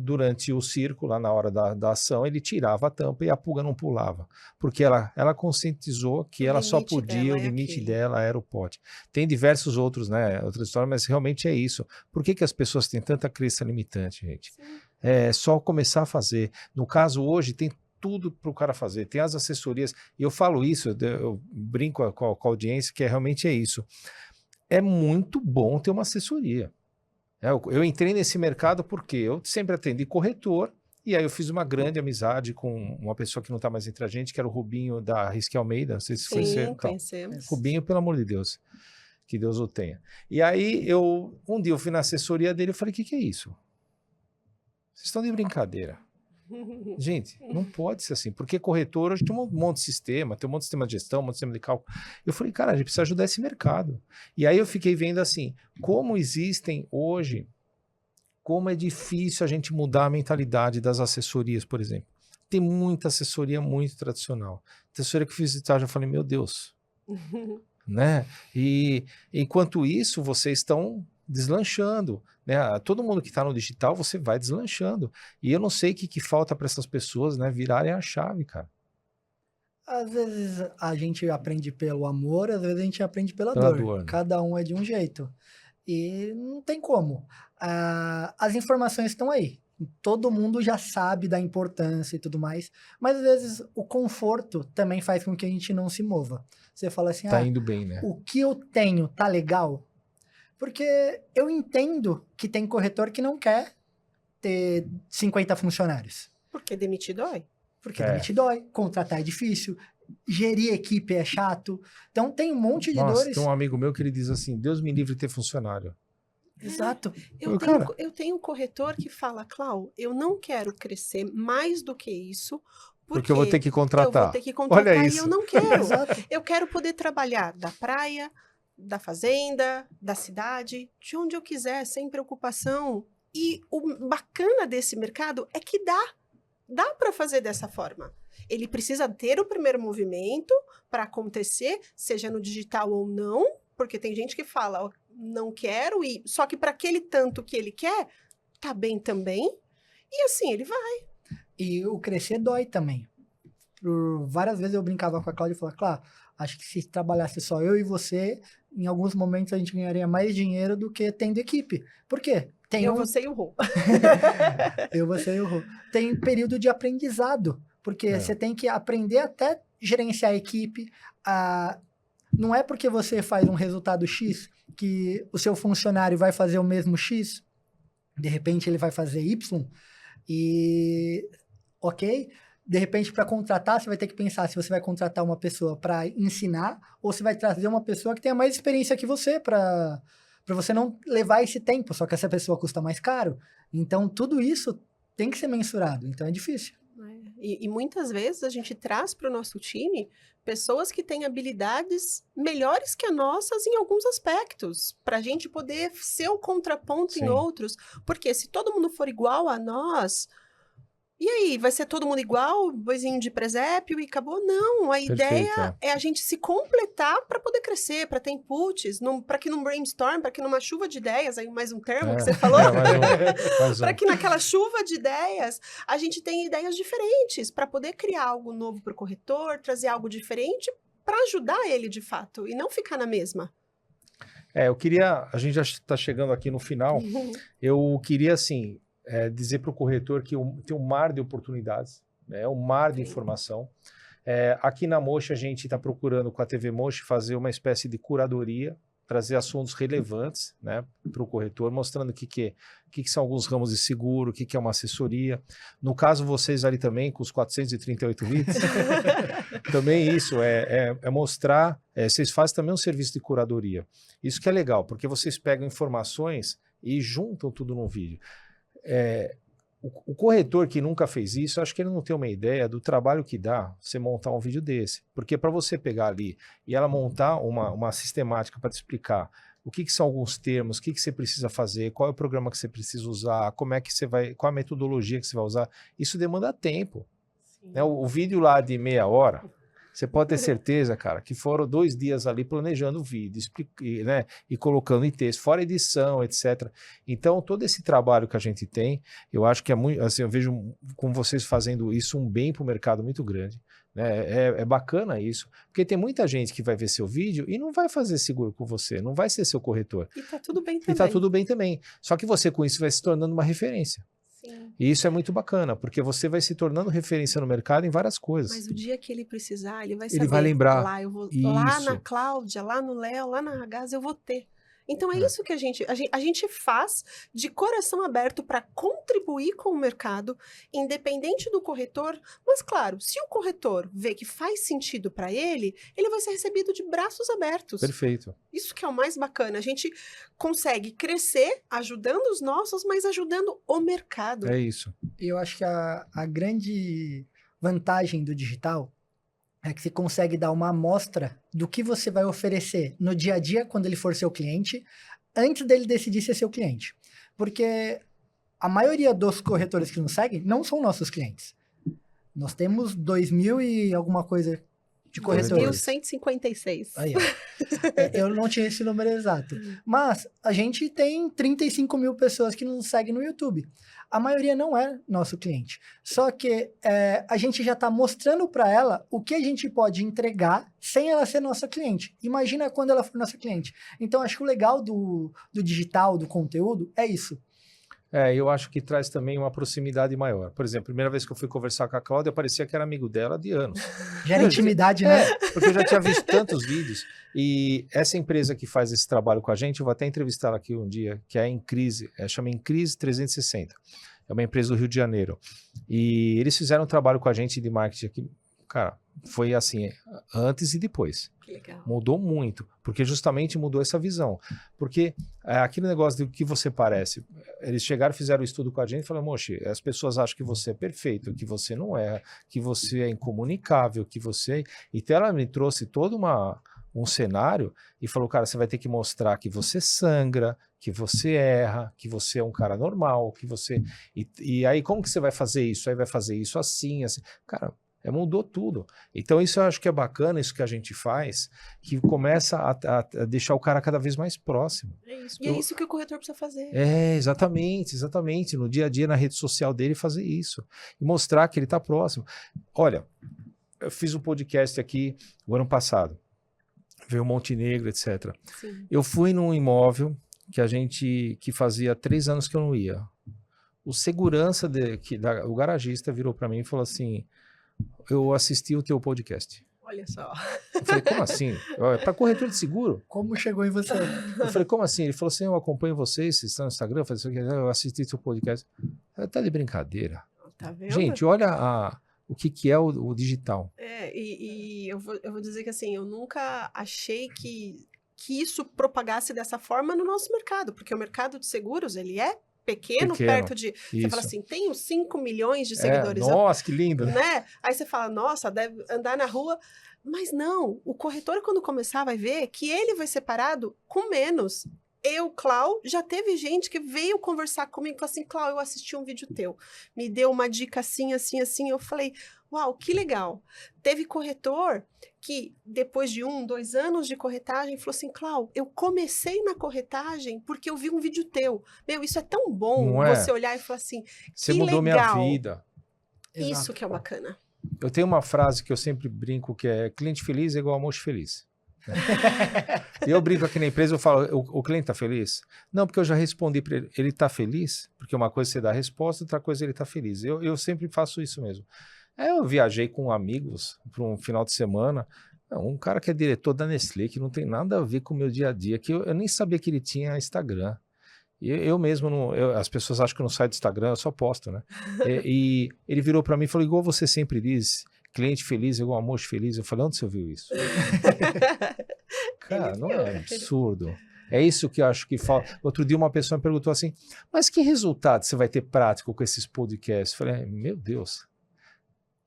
durante o circo, lá na hora da ação, ele tirava a tampa e a pulga não pulava. Porque ela conscientizou que ela só podia, o limite dela era o pote. Tem diversos outros, né, outras histórias, mas realmente é isso. Por que as pessoas têm tanta crença limitante, gente? Sim. É só começar a fazer. No caso, hoje, tem tudo para o cara fazer. Tem as assessorias, e eu falo isso, eu brinco com a audiência, que realmente é isso. É muito bom ter uma assessoria. Eu entrei nesse mercado porque eu sempre atendi corretor, e aí eu fiz uma grande amizade com uma pessoa que não está mais entre a gente, que era o Rubinho da Risque Almeida, não sei se Sim, conhecemos. Rubinho, pelo amor de Deus, que Deus o tenha. E aí, um dia eu fui na assessoria dele e falei, o que é isso? Vocês estão de brincadeira. Gente, não pode ser assim, porque corretor hoje tem um monte de sistema, tem um monte de sistema de gestão, um monte de sistema de cálculo. Eu falei, cara, a gente precisa ajudar esse mercado. E aí eu fiquei vendo assim, como existem hoje, como é difícil a gente mudar a mentalidade das assessorias, por exemplo. Tem muita assessoria muito tradicional. Assessoria que eu fiz já falei, meu Deus, né? E enquanto isso, vocês estão deslanchando, né? Todo mundo que está no digital, você vai deslanchando. E eu não sei o que falta para essas pessoas, né, virarem a chave, cara. Às vezes a gente aprende pelo amor, às vezes a gente aprende pela Pela dor. dor, né? Cada um é de um jeito. E não tem como. As informações estão aí. Todo mundo já sabe da importância e tudo mais, mas às vezes o conforto também faz com que a gente não se mova. Você fala assim, Tá indo bem, né? o que eu tenho tá legal? Porque eu entendo que tem corretor que não quer ter 50 funcionários. Porque demitir dói. Porque demitir dói, contratar é difícil, gerir equipe é chato. Então tem um monte de Nossa, dores. tem um amigo meu que ele diz assim, Deus me livre de ter funcionário. Exato. Eu tenho um corretor que fala, Clau, eu não quero crescer mais do que isso, Porque eu vou ter que eu contratar. vou ter que contratar Olha e isso. eu não quero. Exato. Eu quero poder trabalhar da praia, da fazenda, da cidade, de onde eu quiser, sem preocupação. E o bacana desse mercado é que dá para fazer dessa forma. Ele precisa ter o primeiro movimento para acontecer, seja no digital ou não, porque tem gente que fala, ó, não quero, só que para aquele tanto que ele quer, tá bem também, e assim ele vai. E o crescer dói também. Por várias vezes eu brincava com a Cláudia e falava, Cláudia, acho que se trabalhasse só eu e você, em alguns momentos a gente ganharia mais dinheiro do que tendo equipe. Por quê? Você e o Rô. Eu, você e o Rô. Tem período de aprendizado, porque você tem que aprender até gerenciar a equipe. Não é porque você faz um resultado X que o seu funcionário vai fazer o mesmo X, de repente ele vai fazer Y, e ok? De repente, para contratar, você vai ter que pensar se você vai contratar uma pessoa para ensinar ou se vai trazer uma pessoa que tenha mais experiência que você para você não levar esse tempo, só que essa pessoa custa mais caro. Então, tudo isso tem que ser mensurado, então é difícil. E muitas vezes a gente traz para o nosso time pessoas que têm habilidades melhores que as nossas em alguns aspectos, para a gente poder ser o contraponto em outros. Porque se todo mundo for igual a nós, e aí, vai ser todo mundo igual, boizinho de presépio e acabou? Não, a ideia é a gente se completar para poder crescer, para ter inputs, para que num brainstorm, para que numa chuva de ideias, aí mais um termo que você falou, para que naquela chuva de ideias a gente tenha ideias diferentes, para poder criar algo novo para o corretor, trazer algo diferente para ajudar ele de fato e não ficar na mesma. Eu queria, a gente já está chegando aqui no final, eu queria assim... dizer para o corretor que tem um mar de oportunidades, né? Um mar de informação. Aqui na Moche, a gente está procurando com a TV Moche fazer uma espécie de curadoria, trazer assuntos relevantes, né, para o corretor, mostrando o que são alguns ramos de seguro, o que é uma assessoria. No caso, vocês ali também, com os 438 vídeos, também isso, é mostrar, vocês fazem também um serviço de curadoria. Isso que é legal, porque vocês pegam informações e juntam tudo num vídeo. O corretor que nunca fez isso, acho que ele não tem uma ideia do trabalho que dá você montar um vídeo desse. Porque para você pegar ali e ela montar uma sistemática para te explicar o que são alguns termos, o que você precisa fazer, qual é o programa que você precisa usar, como é que você vai, qual a metodologia que você vai usar, isso demanda tempo. Né? O vídeo lá de meia hora, você pode ter certeza, cara, que foram 2 dias ali planejando o vídeo, né, e colocando em texto, fora edição, etc. Então, todo esse trabalho que a gente tem, eu acho que é muito, assim, eu vejo com vocês fazendo isso um bem para o mercado muito grande. Né? É bacana isso, porque tem muita gente que vai ver seu vídeo e não vai fazer seguro com você, não vai ser seu corretor. E tá tudo bem também. E tá tudo bem também. Só que você com isso vai se tornando uma referência. Sim. E isso é muito bacana, porque você vai se tornando referência no mercado em várias coisas. Mas o dia que ele precisar, ele vai saber. Ele vai lembrar. Lá, eu vou, isso. lá na Cláudia, lá no Léo, lá na Ragaz, eu vou ter. Então, é isso que a gente faz de coração aberto para contribuir com o mercado, independente do corretor. Mas, claro, se o corretor vê que faz sentido para ele vai ser recebido de braços abertos. Perfeito. Isso que é o mais bacana. A gente consegue crescer ajudando os nossos, mas ajudando o mercado. É isso. Eu acho que a grande vantagem do digital é que você consegue dar uma amostra do que você vai oferecer no dia a dia quando ele for seu cliente, antes dele decidir ser seu cliente. Porque a maioria dos corretores que nos seguem não são nossos clientes. Nós temos 2.000 e alguma coisa de corretores. 2.156. Aí, ó. Eu não tinha esse número exato. Mas a gente tem 35 mil pessoas que nos seguem no YouTube. A maioria não é nosso cliente. Só que a gente já está mostrando para ela o que a gente pode entregar sem ela ser nossa cliente. Imagina quando ela for nossa cliente. Então, acho que o legal do digital, do conteúdo, é isso. Eu acho que traz também uma proximidade maior. Por exemplo, a primeira vez que eu fui conversar com a Cláudia, parecia que era amigo dela de anos. Gera intimidade, né? Porque eu já tinha visto tantos vídeos. E essa empresa que faz esse trabalho com a gente, eu vou até entrevistá-la aqui um dia, que é a Incrise, chama Incrise 360. É uma empresa do Rio de Janeiro. E eles fizeram um trabalho com a gente de marketing aqui. Cara, foi assim, antes e depois. Que legal. Mudou muito, porque justamente mudou essa visão. Porque aquele negócio de que você parece, eles chegaram, fizeram o estudo com a gente e falaram, moxe, as pessoas acham que você é perfeito, que você não é, que você é incomunicável, que você... Então ela me trouxe todo um cenário e falou, cara, você vai ter que mostrar que você sangra, que você erra, que você é um cara normal, que você... E aí como que você vai fazer isso? Aí vai fazer isso assim, assim. Cara... mudou tudo. Então isso eu acho que é bacana, isso que a gente faz, que começa a deixar o cara cada vez mais próximo. É isso. E é isso que o corretor precisa fazer. Exatamente. No dia a dia, na rede social dele, fazer isso. E mostrar que ele está próximo. Olha, eu fiz um podcast aqui o ano passado. Veio Montenegro, etc. Sim. Eu fui num imóvel que fazia 3 anos que eu não ia. O segurança, o garagista virou para mim e falou assim, eu assisti o teu podcast. Olha só. Eu falei, como assim? Para corretor de seguro? Como chegou em você? Eu falei, como assim? Ele falou assim, eu acompanho vocês, vocês estão no Instagram, eu assisti teu podcast. Tá de brincadeira. Tá vendo? Gente, olha o que é o digital. E eu vou dizer que assim, eu nunca achei que isso propagasse dessa forma no nosso mercado, porque o mercado de seguros, ele é pequeno, perto de... Você fala assim, tem uns 5 milhões de seguidores. Nossa, que lindo, né? Aí você fala, nossa, deve andar na rua. Mas não, o corretor, quando começar, vai ver que ele vai ser parado com menos. Clau, já teve gente que veio conversar comigo e falou assim, Clau, eu assisti um vídeo teu, me deu uma dica assim, assim, assim. Eu falei, uau, que legal. Teve corretor que, depois de 1, 2 anos de corretagem, falou assim, Clau, eu comecei na corretagem porque eu vi um vídeo teu. Meu, isso é tão bom você olhar e falar assim, você mudou legal. Minha vida. Isso Exato. que é bacana. Eu tenho uma frase que eu sempre brinco, que é cliente feliz é igual almoço feliz. Eu brinco aqui na empresa, eu falo, o cliente tá feliz? Não, porque eu já respondi para ele, ele tá feliz? Porque uma coisa é você dá a resposta, outra coisa ele tá feliz. Eu sempre faço isso mesmo. Eu viajei com amigos para um final de semana, um cara que é diretor da Nestlé, que não tem nada a ver com o meu dia a dia, que eu nem sabia que ele tinha Instagram. Eu mesmo, as pessoas acham que eu não saio do Instagram, eu só posto, né? E ele virou para mim e falou, igual você sempre diz, cliente feliz é igual almoço feliz. Eu falei, onde você ouviu isso? Cara, não é absurdo. É isso que eu acho que falta. Outro dia uma pessoa me perguntou assim, mas que resultado você vai ter prático com esses podcasts? Eu falei, meu Deus,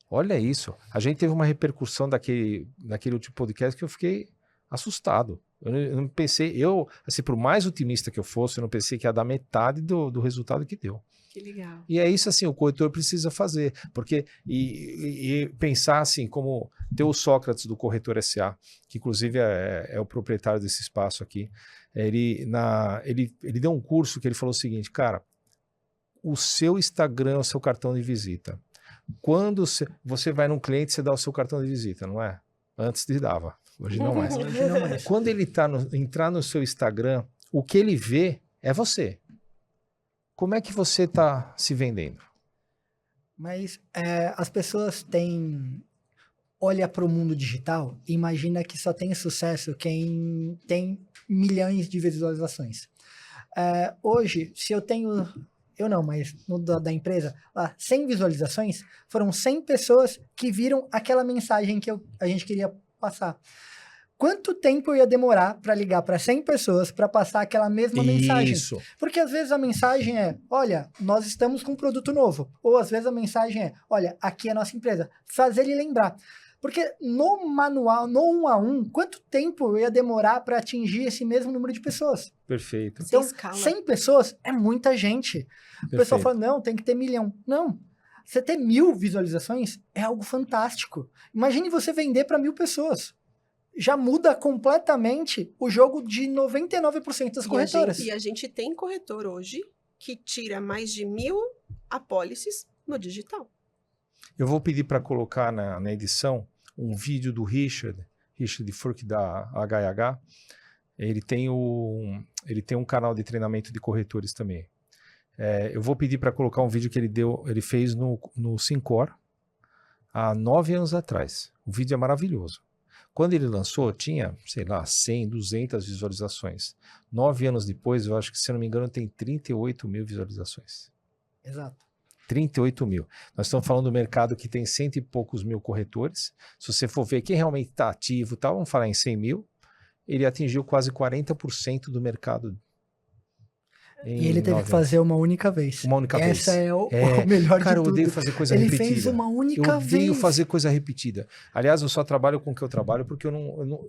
olha isso. A gente teve uma repercussão daquele último podcast que eu fiquei assustado. Eu não pensei, assim, por mais otimista que eu fosse, eu não pensei que ia dar metade do resultado que deu. Que legal. E é isso, assim, o corretor precisa fazer, porque e pensar assim, como ter o Sócrates do Corretor SA, que inclusive é o proprietário desse espaço aqui, ele deu um curso que ele falou o seguinte, cara, o seu Instagram é o seu cartão de visita. Quando você vai num cliente, você dá o seu cartão de visita, não é? Antes dava, hoje não mais. Quando ele entrar no seu Instagram, o que ele vê é você. Como é que você está se vendendo? Mas as pessoas têm olha para o mundo digital e imagina que só tem sucesso quem tem milhões de visualizações. Hoje, se eu tenho... Eu não, mas no da empresa, lá, 100 visualizações, foram 100 pessoas que viram aquela mensagem que a gente queria passar. Quanto tempo eu ia demorar para ligar para 100 pessoas para passar aquela mesma mensagem? Isso. Porque às vezes a mensagem é, olha, nós estamos com um produto novo. Ou às vezes a mensagem é, olha, aqui é a nossa empresa. Fazer ele lembrar. Porque no manual, no 1 a 1, quanto tempo eu ia demorar para atingir esse mesmo número de pessoas? Perfeito. Então, Sem escala. 100 pessoas é muita gente. O pessoal fala, não, tem que ter 1 milhão. Não. Você ter 1000 visualizações é algo fantástico. Imagine você vender para 1000 pessoas. Já muda completamente o jogo de 99% das corretoras. E a gente tem corretor hoje que tira mais de 1000 apólices no digital. Eu vou pedir para colocar na edição um vídeo do Richard Furk da HH. Ele tem um canal de treinamento de corretores também. Eu vou pedir para colocar um vídeo que ele fez no Syncor há 9 anos atrás. O vídeo é maravilhoso. Quando ele lançou, tinha, sei lá, 100, 200 visualizações. 9 anos depois, eu acho que, se eu não me engano, tem 38 mil visualizações. Exato. 38 mil. Nós estamos falando do mercado que tem 100 e poucos mil corretores. Se você for ver quem realmente está ativo, vamos falar em 100 mil, ele atingiu quase 40% do mercado. E ele teve que fazer uma única vez. Uma única vez. Essa é o melhor de tudo. Cara, eu odeio fazer coisa repetida. Ele fez uma única vez. Eu odeio fazer coisa repetida. Aliás, eu só trabalho com o que eu trabalho porque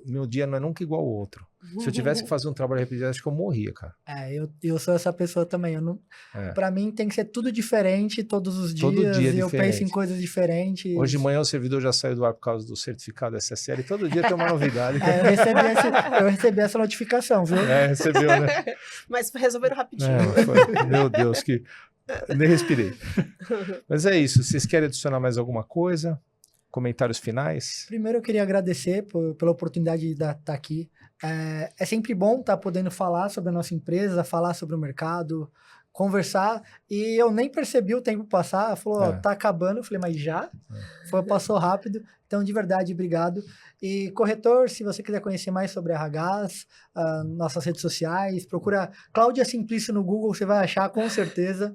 meu dia não é nunca igual ao outro. Se eu tivesse que fazer um trabalho repetido, acho que eu morria, cara. Eu sou essa pessoa também. Pra mim tem que ser tudo diferente todos os dias. Todo dia e eu penso em coisas diferentes. Hoje de manhã o servidor já saiu do ar por causa do certificado SSL. Todo dia tem uma novidade. Eu recebi essa notificação, viu? Recebeu, né? Mas resolveram rapidinho. Meu Deus, que nem respirei. Mas é isso. Vocês querem adicionar mais alguma coisa? Comentários finais? Primeiro eu queria agradecer pela oportunidade de estar aqui. É sempre bom estar podendo falar sobre a nossa empresa, falar sobre o mercado, conversar. E eu nem percebi o tempo passar. Falou, tá acabando. Eu falei, mas já? Passou rápido. Então, de verdade, obrigado. E corretor, se você quiser conhecer mais sobre a RH, nossas redes sociais, procura Cláudia Simplício no Google, você vai achar com certeza.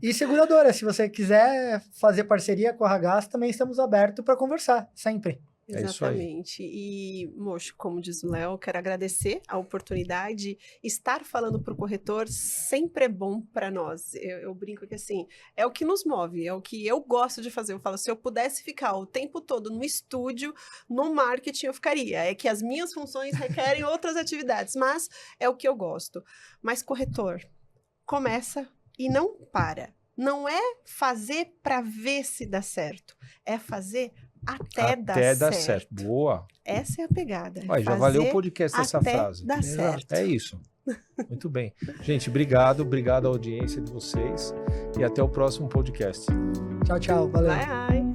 E seguradora, se você quiser fazer parceria com a RH, também estamos abertos para conversar, sempre. Exatamente. E, Mocho, como diz o Léo, quero agradecer a oportunidade. Estar falando para o corretor sempre é bom para nós. Eu brinco que, assim, é o que nos move, é o que eu gosto de fazer. Eu falo, se eu pudesse ficar o tempo todo no estúdio, no marketing, eu ficaria. É que as minhas funções requerem outras atividades, mas é o que eu gosto. Mas, corretor, começa e não para. Não é fazer para ver se dá certo, é fazer até dar certo. Boa. Essa é a pegada. Já valeu o podcast essa frase. Dá certo. É isso. Muito bem. Gente, obrigado à audiência de vocês e até o próximo podcast. Tchau, tchau. Valeu. Bye.